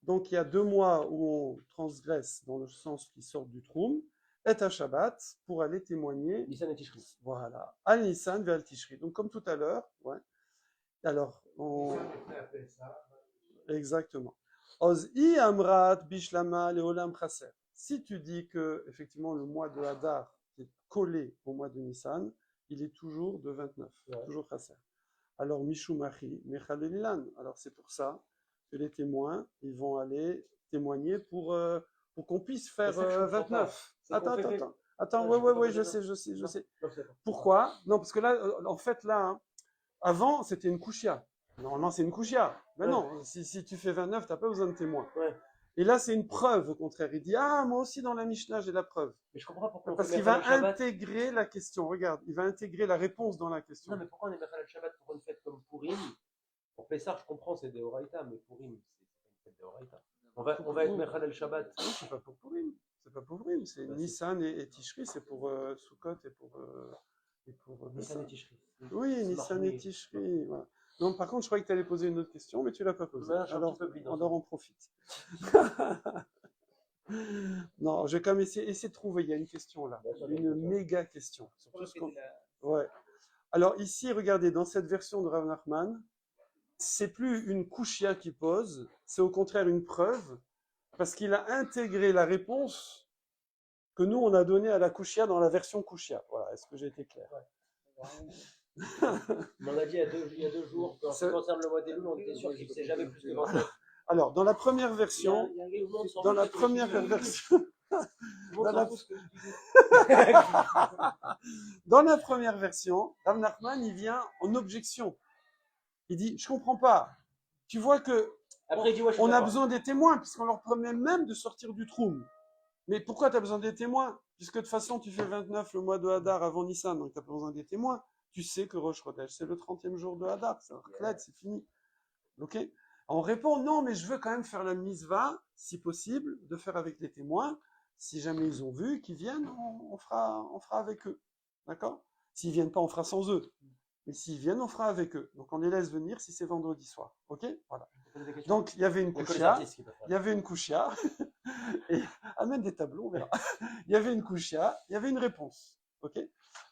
Donc, il y a 2 mois où on transgresse dans le sens qui sort du troum, et à Shabbat, pour aller témoigner. Nissan et Tishri. Voilà. Al Nissan vers Al Tishri. Donc, comme tout à l'heure, ouais. Alors, exactement. Oz i amrat bishlama leolam chaser. Si tu dis que, effectivement, le mois de Hadar qui est collé au mois de Nissan, il est toujours de 29, toujours chaser. Alors, Mishumachi, Mechalelilan. Alors, c'est pour ça que les témoins, ils vont aller témoigner pour qu'on puisse faire 29. Attends, ouais, je sais. Pourquoi? Non, parce que là, en fait, là, hein, avant, c'était une kouchia. Normalement, c'est une kouchia. Mais non, si tu fais 29, tu n'as pas besoin de témoins. Ouais. Et là, c'est une preuve, au contraire. Il dit, ah, moi aussi, dans la Mishnah, j'ai la preuve. Mais je comprends pas pourquoi. Parce qu'il va intégrer la question. Regarde, il va intégrer la réponse dans la question. Non, mais pourquoi on est Mechal al Shabbat pour une fête comme Purim? Pour Pessah, je comprends, c'est des Horaïta, mais Purim, c'est pas une fête des Horaïta. On va être Mechal al Shabbat. Non, c'est pas pour Purim. C'est pas pour Purim. C'est Nissan et Tishri, c'est pour Sukkot et pour Nissan et Tishri. Oui, Nissan et Tishri. Voilà. Non, par contre, je croyais que tu allais poser une autre question, mais tu l'as pas posée. Ouais, je suis un alors, petit peu blind, alors on profite. Non, je vais quand même essayer de trouver. Il y a une question là, une méga question. Surtout ce qu'on- Ouais. Alors ici, regardez, dans cette version de Rav Nachman, c'est plus une kouchia qui pose, c'est au contraire une preuve, parce qu'il a intégré la réponse que nous on a donnée à la kouchia dans la version kouchia. Voilà, est-ce que j'ai été clair? On en a dit il y a 2 jours, en ce qui concerne le mois des loups, on était sûr qu'il ne faisait jamais plus que 29. Alors, dans la première version, dans la première version, dans la première version, Rav Nachman, il vient en objection. Il dit, je comprends pas. Tu vois que Après, il dit, ouais, je suis on a d'accord. besoin des témoins, puisqu'on leur promet même de sortir du troum. Mais pourquoi tu as besoin des témoins? Puisque de toute façon, tu fais 29 le mois de Hadar avant Nissan, donc tu n'as pas besoin des témoins. Tu sais que Rosh Chodesh, c'est le 30e jour de Hadar. C'est fini. Ok? On répond, non, mais je veux quand même faire la mitzvah, si possible, de faire avec les témoins. Si jamais ils ont vu, qu'ils viennent, on fera avec eux. D'accord? S'ils viennent pas, on fera sans eux. Mais s'ils viennent, on fera avec eux. Donc on les laisse venir si c'est vendredi soir. Ok? Voilà. Donc il y avait une kouchia. Il y avait une kouchia. Et amène des tableaux, on verra. Il y avait une kouchia, il y avait une réponse. Ok?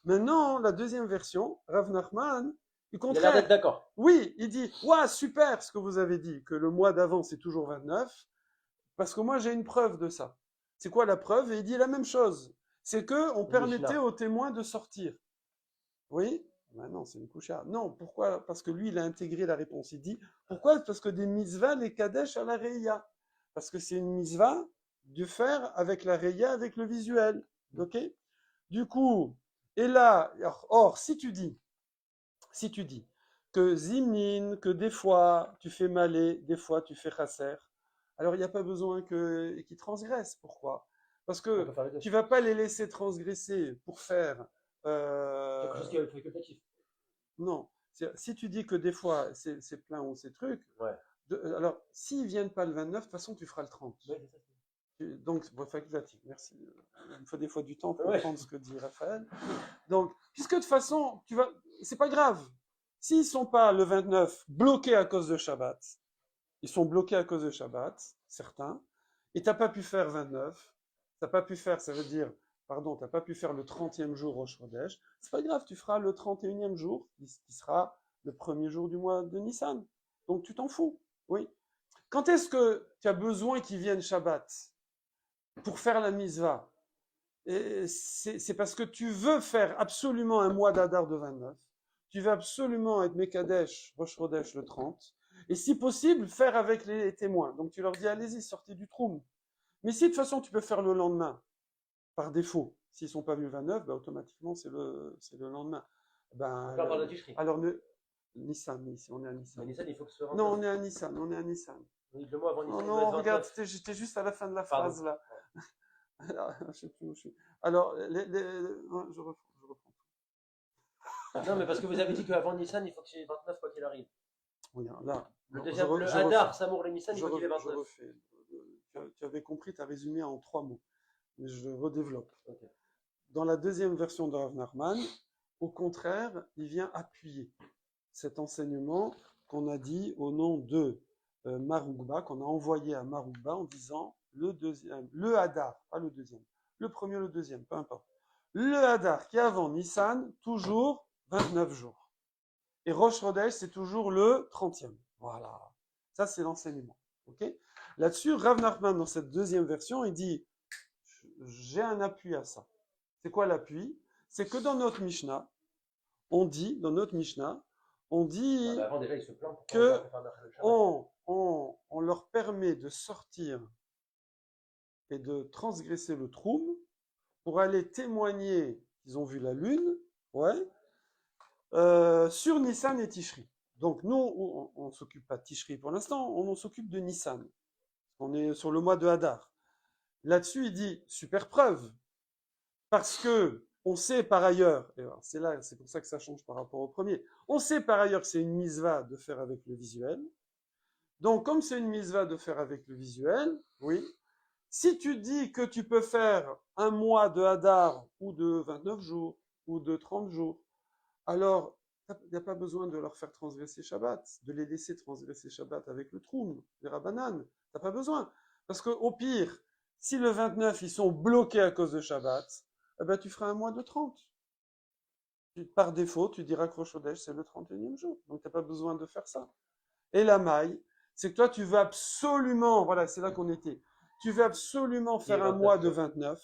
Maintenant, la deuxième version, Rav Nachman, du Il a l'air contraire. d'être d'accord. Oui, il dit, ouais, super ce que vous avez dit, que le mois d'avant c'est toujours 29, parce que moi j'ai une preuve de ça. C'est quoi la preuve? Et il dit la même chose. C'est que on permettait aux témoins de sortir. Oui? Ben non, c'est une koucha. Non, pourquoi? Parce que lui, il a intégré la réponse. Il dit, pourquoi? Parce que des mitzvahs, les kadesh à la reya. Parce que c'est une mitzvah de faire avec la reya, avec le visuel. Ok? Du coup, et là, or, si tu dis que zimnin, que des fois tu fais malé, des fois tu fais chasser, alors il n'y a pas besoin qu'ils transgressent. Pourquoi? Parce que tu ne vas pas les laisser transgresser pour faire... Quelque chose qui est facultatif. Non. Si tu dis que des fois c'est plein ou ces trucs, Ouais. alors s'ils ne viennent pas le 29, de toute façon tu feras le 30. Ouais, c'est ça. Donc, bon, facultatif, merci. Il me faut des fois du temps pour Ouais. comprendre ce que dit Raphaël. Donc, puisque de toute façon, c'est pas grave. S'ils sont pas le 29 bloqués à cause de Shabbat, ils sont bloqués à cause de Shabbat, certains, et t'as pas pu faire 29, t'as pas pu faire, ça veut dire, pardon, t'as pas pu faire le 30e jour Rosh Chodesh, c'est pas grave, tu feras le 31e jour, qui sera le premier jour du mois de Nissan. Donc tu t'en fous, oui. Quand est-ce que tu as besoin qu'ils viennent Shabbat pour faire la mitzvah? Et c'est parce que tu veux faire absolument un mois d'Adar de 29, tu veux absolument être Mekadesh, Rosh Chodesh le 30, et si possible, faire avec les témoins. Donc tu leur dis, allez-y, sortez du troum. Mais si de toute façon tu peux faire le lendemain, par défaut, s'ils ne sont pas venus le 29, bah, automatiquement c'est le lendemain. Ben, On parle de la Tishri. alors, Nissan, ici, on est à Nissan. Mais Nissan, il faut que ce soit. Non, on est à Nissan, on est à Nissan. Oui, le mois avant Nissan. Non, il doit non, être regarde, 29. j'étais juste à la fin de la Pardon. phrase là. Alors, je sais plus où je suis. Alors, je reprends. Non, mais parce que vous avez dit qu'avant Nissan, il faut que c'est 29 quoi qu'il arrive. Regarde, là. Le Non, deuxième, je re- le je Hadar, refais. Samour et Nissan, il Je faut qu'il ait refais, 29. tu avais compris, tu as résumé en 3 mots. Mais je redéveloppe. Ok. Dans la deuxième version de Rav Nachman, au contraire, il vient appuyer cet enseignement qu'on a dit au nom de Maroukba, qu'on a envoyé à Maroukba en disant le Hadar, pas le deuxième. Le premier, le deuxième, peu importe. Le Hadar qui est avant Nissan, toujours 29 jours. Et Rosh Chodesh, c'est toujours le 30e. Voilà. Ça, c'est l'enseignement. Okay. Là-dessus, Rav Nachman, dans cette deuxième version, il dit, j'ai un appui à ça. C'est quoi l'appui? C'est que dans notre Mishnah, on dit, Avant, déjà, il se plaint que on leur permet de sortir et de transgresser le troum pour aller témoigner qu'ils ont vu la lune, ouais, sur Nissan et Tishri. Donc nous, on s'occupe pas de Tishri pour l'instant, on s'occupe de Nissan. On est sur le mois de Hadar. Là-dessus, il dit super preuve, parce que on sait par ailleurs, et c'est pour ça que ça change par rapport au premier. On sait par ailleurs que c'est une mitzvah de faire avec le visuel. Donc, comme c'est une mitzvah de faire avec le visuel, oui. Si tu dis que tu peux faire un mois de Hadar ou de 29 jours ou de 30 jours, alors il n'y a pas besoin de leur faire transgresser Shabbat, de les laisser transgresser Shabbat avec le troum, les Rabbanan. T'as pas besoin. Parce qu'au pire, si le 29 ils sont bloqués à cause de Shabbat, eh ben, tu feras un mois de 30. Par défaut, tu diras que Rosh Chodesh, c'est le 31e jour. Donc, tu n'as pas besoin de faire ça. Et la maille, c'est que toi, tu veux absolument, voilà, c'est là qu'on était, tu veux absolument faire un mois de 29.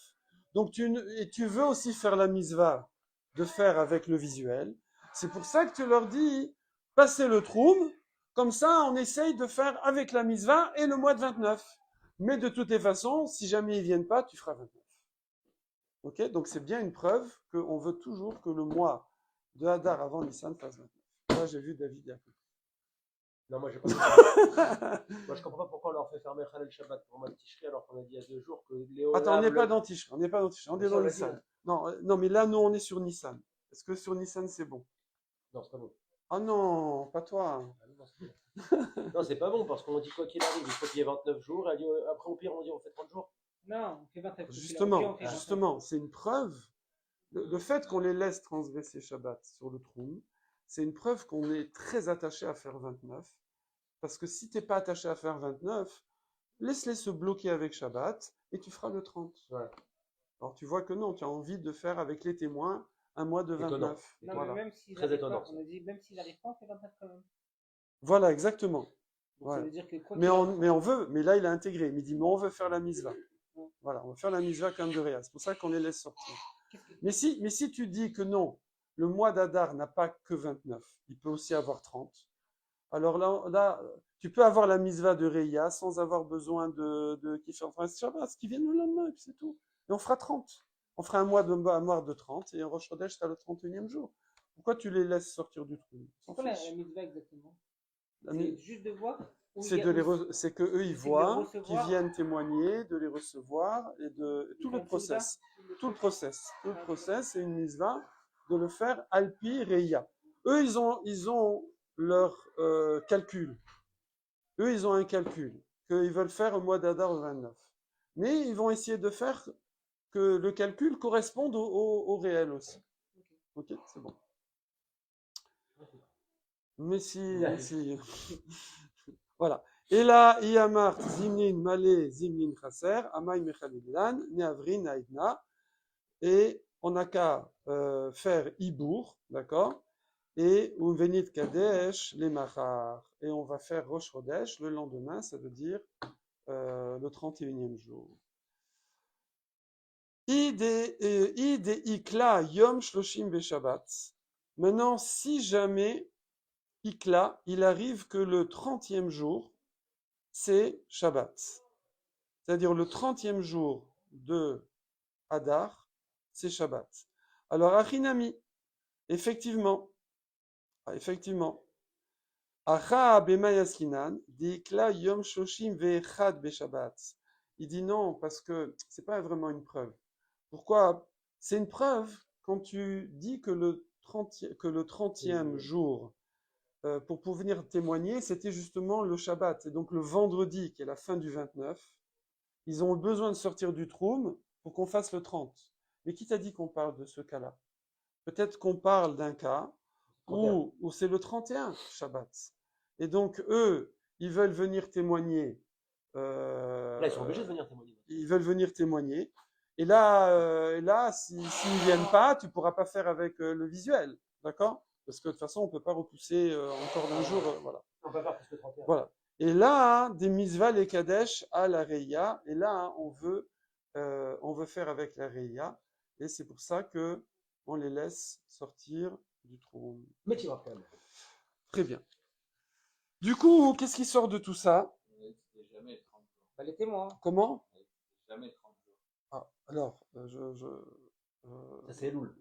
Donc, tu veux aussi faire la mitzvah de faire avec le visuel. C'est pour ça que tu leur dis, passez le troum, comme ça, on essaye de faire avec la mitzvah et le mois de 29. Mais de toutes les façons, si jamais ils viennent pas, tu feras 29. Ok, donc c'est bien une preuve qu'on veut toujours que le mois de Hadar avant Nissan fasse 29. Là, j'ai vu David y a peu. Non, moi, j'ai pas compris. Moi, je comprends pas pourquoi on leur fait fermer Khalel Shabbat pour moi de Tishri alors qu'on a dit il y a 2 jours que Léo. Attends, on n'est pas dans Tishri, on est dans Ça, Nissan. Non, mais là, nous, on est sur Nissan. Est-ce que sur Nissan, c'est bon? Non, c'est pas bon. Ah non, pas toi. Non, c'est pas bon parce qu'on dit quoi qu'il arrive, il faut qu'il y ait 29 jours. Et après, au pire, on dit on fait 30 jours. Non, on fait 29. Justement, c'est une preuve. Le fait qu'on les laisse transgresser Shabbat sur le troum, c'est une preuve qu'on est très attaché à faire 29. Parce que si tu n'es pas attaché à faire 29, laisse-les se bloquer avec Shabbat et tu feras le 30. Ouais. Alors tu vois que non, tu as envie de faire avec les témoins un mois de 29. Étonnant. Non, Voilà. mais même s'ils Très arrivent étonnant, pas, ça. on a dit même s'ils n'arrivent pas, on fait 29 quand même. Voilà, exactement. Donc Voilà. ça veut dire que quoi Mais qu'il arrive- on veut, mais là il a intégré. Il me dit, mais on veut faire la mitzvah. Voilà, on va faire la mitzvah comme de Réa. C'est pour ça qu'on les laisse sortir. Mais si tu dis que non, le mois d'Adar n'a pas que 29, il peut aussi avoir 30. Alors là, tu peux avoir la mitzvah de Réa sans avoir besoin de Kiffer Shabbat, qui viennent le lendemain, et puis c'est tout. Et on fera 30. On fera un mois de 30 et un Rosh Chodesh, c'est le 31e jour. Pourquoi tu les laisses sortir du trou? C'est quoi la mitzvah exactement? La C'est mi- juste de voir ou C'est il y a de les aussi- c'est que eux ils c'est de les voient, qu'ils recevoir. viennent témoigner, de les recevoir et de tout font le process. ça, Tout le process, c'est une mitzvah de le faire alpi reya. Eux ils ont leur calcul. Eux ils ont un calcul qu'ils veulent faire au mois d'Adar au 29. Mais ils vont essayer de faire que le calcul corresponde au réel aussi. Ok, c'est bon. Mais si. Voilà. Et là, Iyamart, Zimnin, Malé, Zimnin, Chaser, Amay, Mechalilan, Neavrin, Aïdna. Et on n'a qu'à faire Ibour, d'accord? Et Uvenit Kadesh, les Mahar. Et on va faire Rosh Chodesh le lendemain, ça veut dire le 31e jour. Ide Ikla Yom Shloshim Beshabbat. Maintenant, si jamais Ikla, il arrive que le 30e jour, c'est Shabbat. C'est-à-dire le 30e jour de Hadar, c'est Shabbat. Alors, Achinami, effectivement, Acha b'mayaskinan, d'ikla yom shoshim ve'echad be'shabbat. Il dit non, parce que c'est pas vraiment une preuve. Pourquoi? C'est une preuve quand tu dis que le 30e jour, pour venir témoigner, c'était justement le Shabbat. Et donc le vendredi, qui est la fin du 29, ils ont besoin de sortir du Troum pour qu'on fasse le 30. Mais qui t'a dit qu'on parle de ce cas-là? Peut-être qu'on parle d'un cas où c'est le 31 Shabbat. Et donc eux, ils veulent venir témoigner. Là, ils sont obligés de venir témoigner. Ils veulent venir témoigner. Et là, s'ils ne viennent pas, tu ne pourras pas faire avec le visuel. D'accord? Parce que de toute façon, on ne peut pas repousser encore d'un jour. Voilà. On peut faire plus que 31. Voilà. Et là, des misvah les kadesh à la reya. Et là, on veut faire avec la reya. Et c'est pour ça que on les laisse sortir du trône. Mais tu vas quand même. Très bien. Du coup, qu'est-ce qui sort de tout ça? C'était jamais 30 jours. Bah, les témoins. Comment? C'était jamais 30 jours. Ah, alors, Ça, c'est Elul.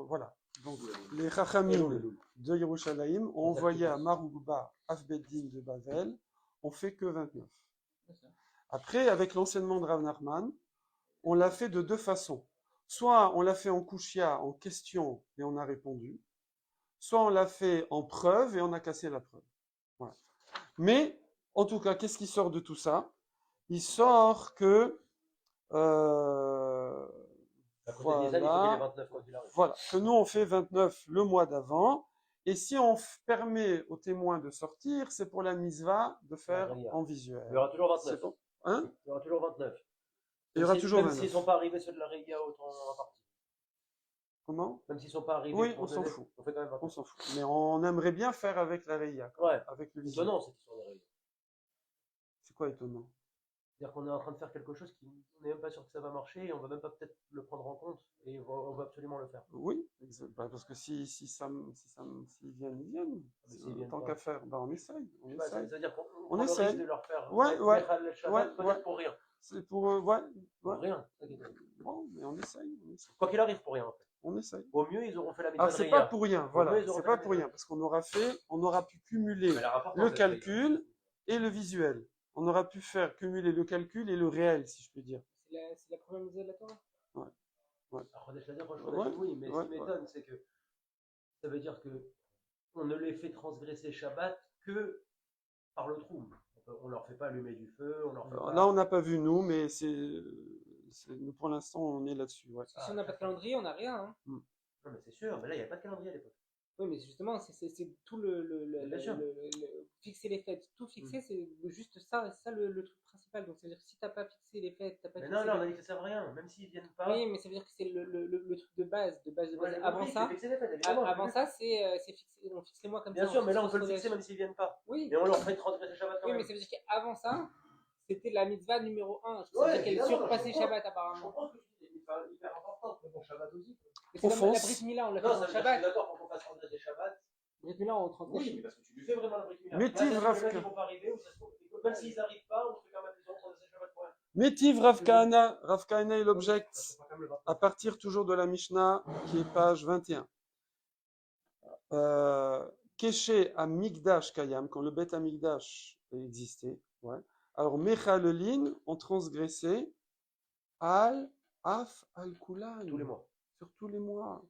voilà. Donc, les Chachamim de Yerushalayim ont envoyé à Marouba Afbeddin de Bavel, on fait que 29. Après, avec l'enseignement de Rav Nachman, on l'a fait de deux façons. Soit on l'a fait en kushia, en question, et on a répondu. Soit on l'a fait en preuve et on a cassé la preuve. Voilà. Mais, en tout cas, qu'est-ce qui sort de tout ça? Il sort que voilà, que nous on fait 29 le mois d'avant, et si on permet aux témoins de sortir, c'est pour la misva de faire en visuel. Il y aura toujours 29. Bon, hein? Il y aura toujours 29. Il y aura toujours même 29. s'ils ne sont pas arrivés ceux de la Réga au temps imparti. Comment? Même s'ils ne sont pas arrivés. Oui, on s'en fout. On fait quand même 29. On s'en fout. Mais on aimerait bien faire avec la Reya. Ouais. Avec le visuel. Étonnant, c'est qu'ils sont des Réga. C'est quoi étonnant? C'est-à-dire qu'on est en train de faire quelque chose qui on n'est même pas sûr que ça va marcher et on va même pas peut-être le prendre en compte et on va absolument le faire. Oui, parce que s'ils viennent, ils viennent. Tant qu'à faire, ben on essaye. C'est-à-dire qu'on On prend le essaye. risque de leur faire Ouais. peut-être pour rien. C'est pour Pour rien. Bon, mais on essaye. Quoi qu'il arrive, pour rien en fait. On essaye. Au mieux, ils auront fait la mise Alors c'est pas pour rien, voilà. C'est pas pour rien, parce qu'on aura pu cumuler le calcul et le visuel. On aura pu faire cumuler le calcul et le réel, si je peux dire. C'est la première mise de la Torah. Ouais. Oui, mais ce qui m'étonne, c'est que ça veut dire que on ne les fait transgresser Shabbat que par le trou. On leur fait pas allumer du feu, on leur fait pas... Là, on n'a pas vu nous, mais nous, pour l'instant, on est là-dessus. Ouais. Si on n'a pas de calendrier, on n'a rien. Hein. Non, mais c'est sûr, mais là, il n'y a pas de calendrier à l'époque. Oui, mais justement, c'est tout fixer les fêtes. Tout fixer, c'est juste ça, le truc principal. Donc, ça veut dire que si tu n'as pas fixé les fêtes, Mais non, on a dit que ça sert à rien, même s'ils viennent pas. Oui, mais ça veut dire que c'est le truc de base. Ouais, Avant ça, c'est fixé. On fixe les mois comme ça. Bien sûr, mais là, on peut le fixer même s'ils viennent pas. Oui. Et on leur fait transgresser Shabbat quand même. Oui, mais ça veut dire qu'avant ça, c'était la mitzvah numéro 1. Ça veut dire qu'elle surpassait Shabbat apparemment. Je comprends que c'est hyper important, mais bon, Shabbat aussi. La Brit Mila, on l'a fait dans Shabbat. Je suis d'accord pour qu'on fasse transgresser Shabbat. Brit Mila, on transgresse. Oui, mais parce que tu lui fais vraiment la Brit Mila. Métiv Rav Même s'ils n'arrivent pas, on fait quand même les autres transgresser Shabbat pour rien. Métiv Rav Kahana, il objecte à partir toujours de la Mishnah, qui est page 21. Keshe à Migdash Kayam, quand le Beth Amigdash existait. Ouais. Alors, Mechalelin ont transgressé Af Al-Kulan. Tous les mois. Sur tous les mois.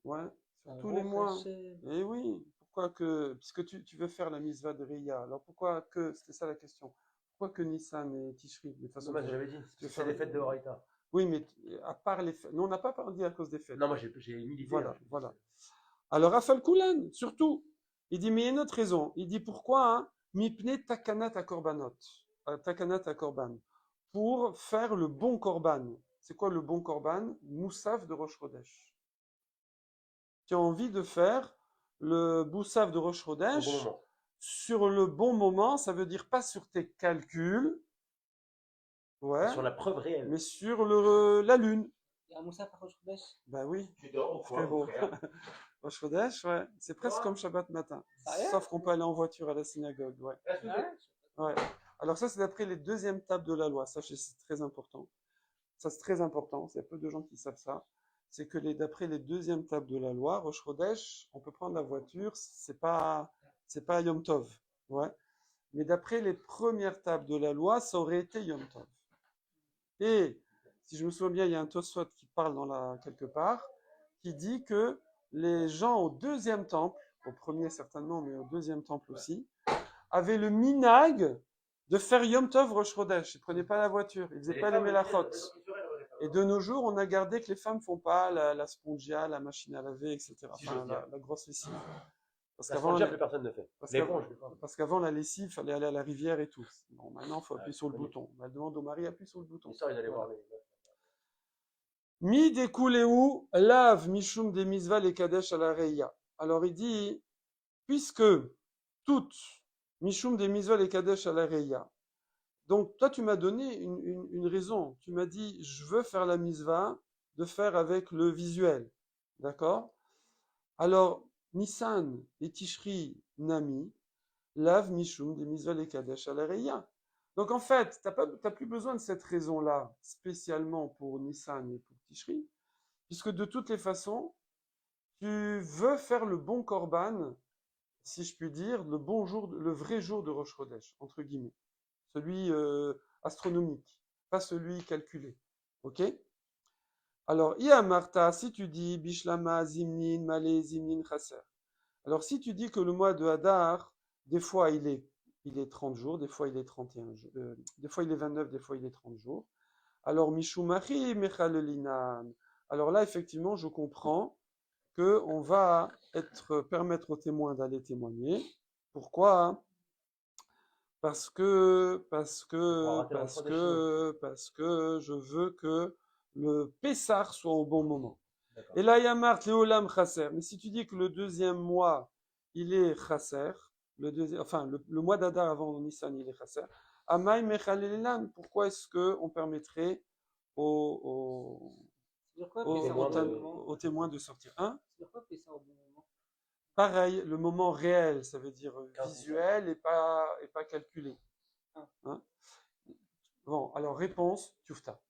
Ouais, sur tous les mois. Et oui, pourquoi que, puisque tu veux faire la misva de Reya, alors pourquoi que, c'était ça la question, Quoique Nissan et Tishri, de toute façon. Moi, je l'avais dit, c'est les fêtes de Horaïta. Oui, mais à part les fêtes. Non, on n'a pas parlé à cause des fêtes. Non, moi, j'ai milité. Voilà, voilà. Alors, Rafal Koulan, surtout, il dit, mais il y a une autre raison. Il dit, pourquoi hein, Mipne takanat à korbanot. Takanat à korban. Pour faire le bon korban. C'est quoi le bon korban? Moussaf de Rosh Chodesh. Tu as envie de faire le Moussaf de Rosh Chodesh Bon sur le bon moment, ça veut dire pas sur tes calculs, ouais, sur la preuve réelle. mais sur la lune. Il y a un Moussaf à Rosh Chodesh? Ben oui, Tu dors, frérot. Rosh Chodesh, ouais, c'est presque comme Shabbat matin. Sauf qu'on peut aller en voiture à la synagogue, ouais. Ouais. Alors ça, c'est d'après les deuxièmes tables de la loi. Sachez, c'est très important. Ça, c'est très important. Il y a peu de gens qui savent ça. C'est que d'après les deuxièmes tables de la loi, Rosh Chodesh, on peut prendre la voiture, c'est pas Yom Tov, ouais. Mais d'après les premières tables de la loi, ça aurait été Yom Tov. Et si je me souviens bien, il y a un Tosfot qui parle quelque part, qui dit que les gens au deuxième temple, au premier certainement, mais au deuxième temple aussi, avaient le minag de faire Yom Tov Rosh Chodesh. Ils ne prenaient pas la voiture, ils ne faisaient pas les melachot. Et de nos jours, on a gardé que les femmes ne font pas la spongia, la machine à laver, etc. Enfin, la grosse lessive. Parce qu'avant, plus personne ne fait. Parce qu'avant, la lessive, il fallait aller à la rivière et tout. Bon, maintenant, il faut appuyer sur le bouton. On demande au mari, appuie sur le bouton. Ça, ils allaient voir les... Mi dekuleu lave mishum de misva le kadesh à la reya. Alors il dit, puisque toutes mishum de misva le kadesh à la reya. Donc toi tu m'as donné une raison. Tu m'as dit, je veux faire la misva de faire avec le visuel, d'accord? Alors Nissan et Tishri Nami lave mishum de misva le kadesh à la reya. Donc en fait, t'as plus besoin de cette raison-là, spécialement pour Nissan et pour Tishri, puisque de toutes les façons, tu veux faire le bon korban, si je puis dire, le bon jour, le vrai jour de Rosh Chodesh, entre guillemets, celui astronomique, pas celui calculé, ok? Alors, Martha, si tu dis Bishlama Zimnin Malé Zimnin Chaser. Alors si tu dis que le mois de Hadar, des fois il est 30 jours, des fois il est 31 jours, des fois il est 29, des fois il est 30 jours. Alors, Mishumachi Mechalelinan. Alors là, effectivement, je comprends qu'on va permettre aux témoins d'aller témoigner. Pourquoi? Parce que je veux que le Pessar soit au bon moment. Et là, Yamart Leolam Chaser. Mais si tu dis que le deuxième mois, il est Chaser, le mois d'Adar avant Nissan, il est Chaser. Amay Mechalelinan, pourquoi est-ce qu'on permettrait aux témoins de sortir? Pareil, le moment réel, ça veut dire visuel et pas calculé. Hein? Bon, alors réponse, Tufta.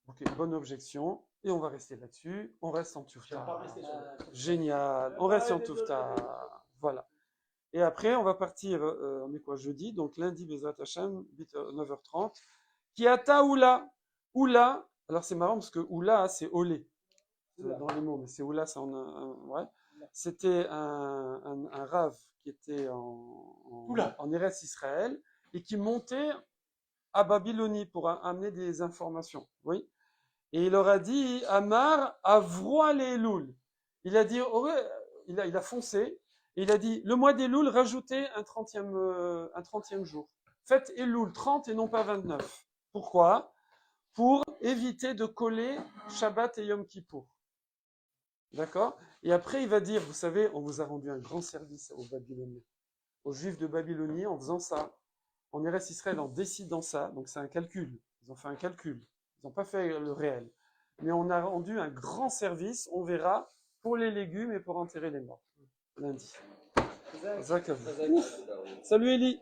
Ok, bonne objection. Et on va rester là-dessus. On reste en Tufta. Génial. On reste en Tufta. Voilà. Et après, on va partir, on est quoi, jeudi, donc lundi, Bezrat Hashem, 9h30. Kiata Oula. Oula, alors c'est marrant parce que Oula, c'est Olé. Dans les mots, mais c'est Oula, c'est ouais. C'était un rave qui était en Eretz Israël et qui montait à Babylonie pour amener des informations. Oui. Et il leur a dit, Amar Avroa Elul. Il a dit, il a foncé. Et il a dit, le mois d'Elul, rajoutez un 30e jour. Faites Elul 30 et non pas 29. Pourquoi? Pour éviter de coller Shabbat et Yom Kippour. D'accord? Et après, il va dire, vous savez, on vous a rendu un grand service aux Babyloniens, aux Juifs de Babylonie, en faisant ça. En Eretz Israël, en décidant ça. Donc c'est un calcul. Ils ont fait un calcul. Ils n'ont pas fait le réel. Mais on a rendu un grand service, on verra, pour les légumes et pour enterrer les morts. Lundi. Salut Eli.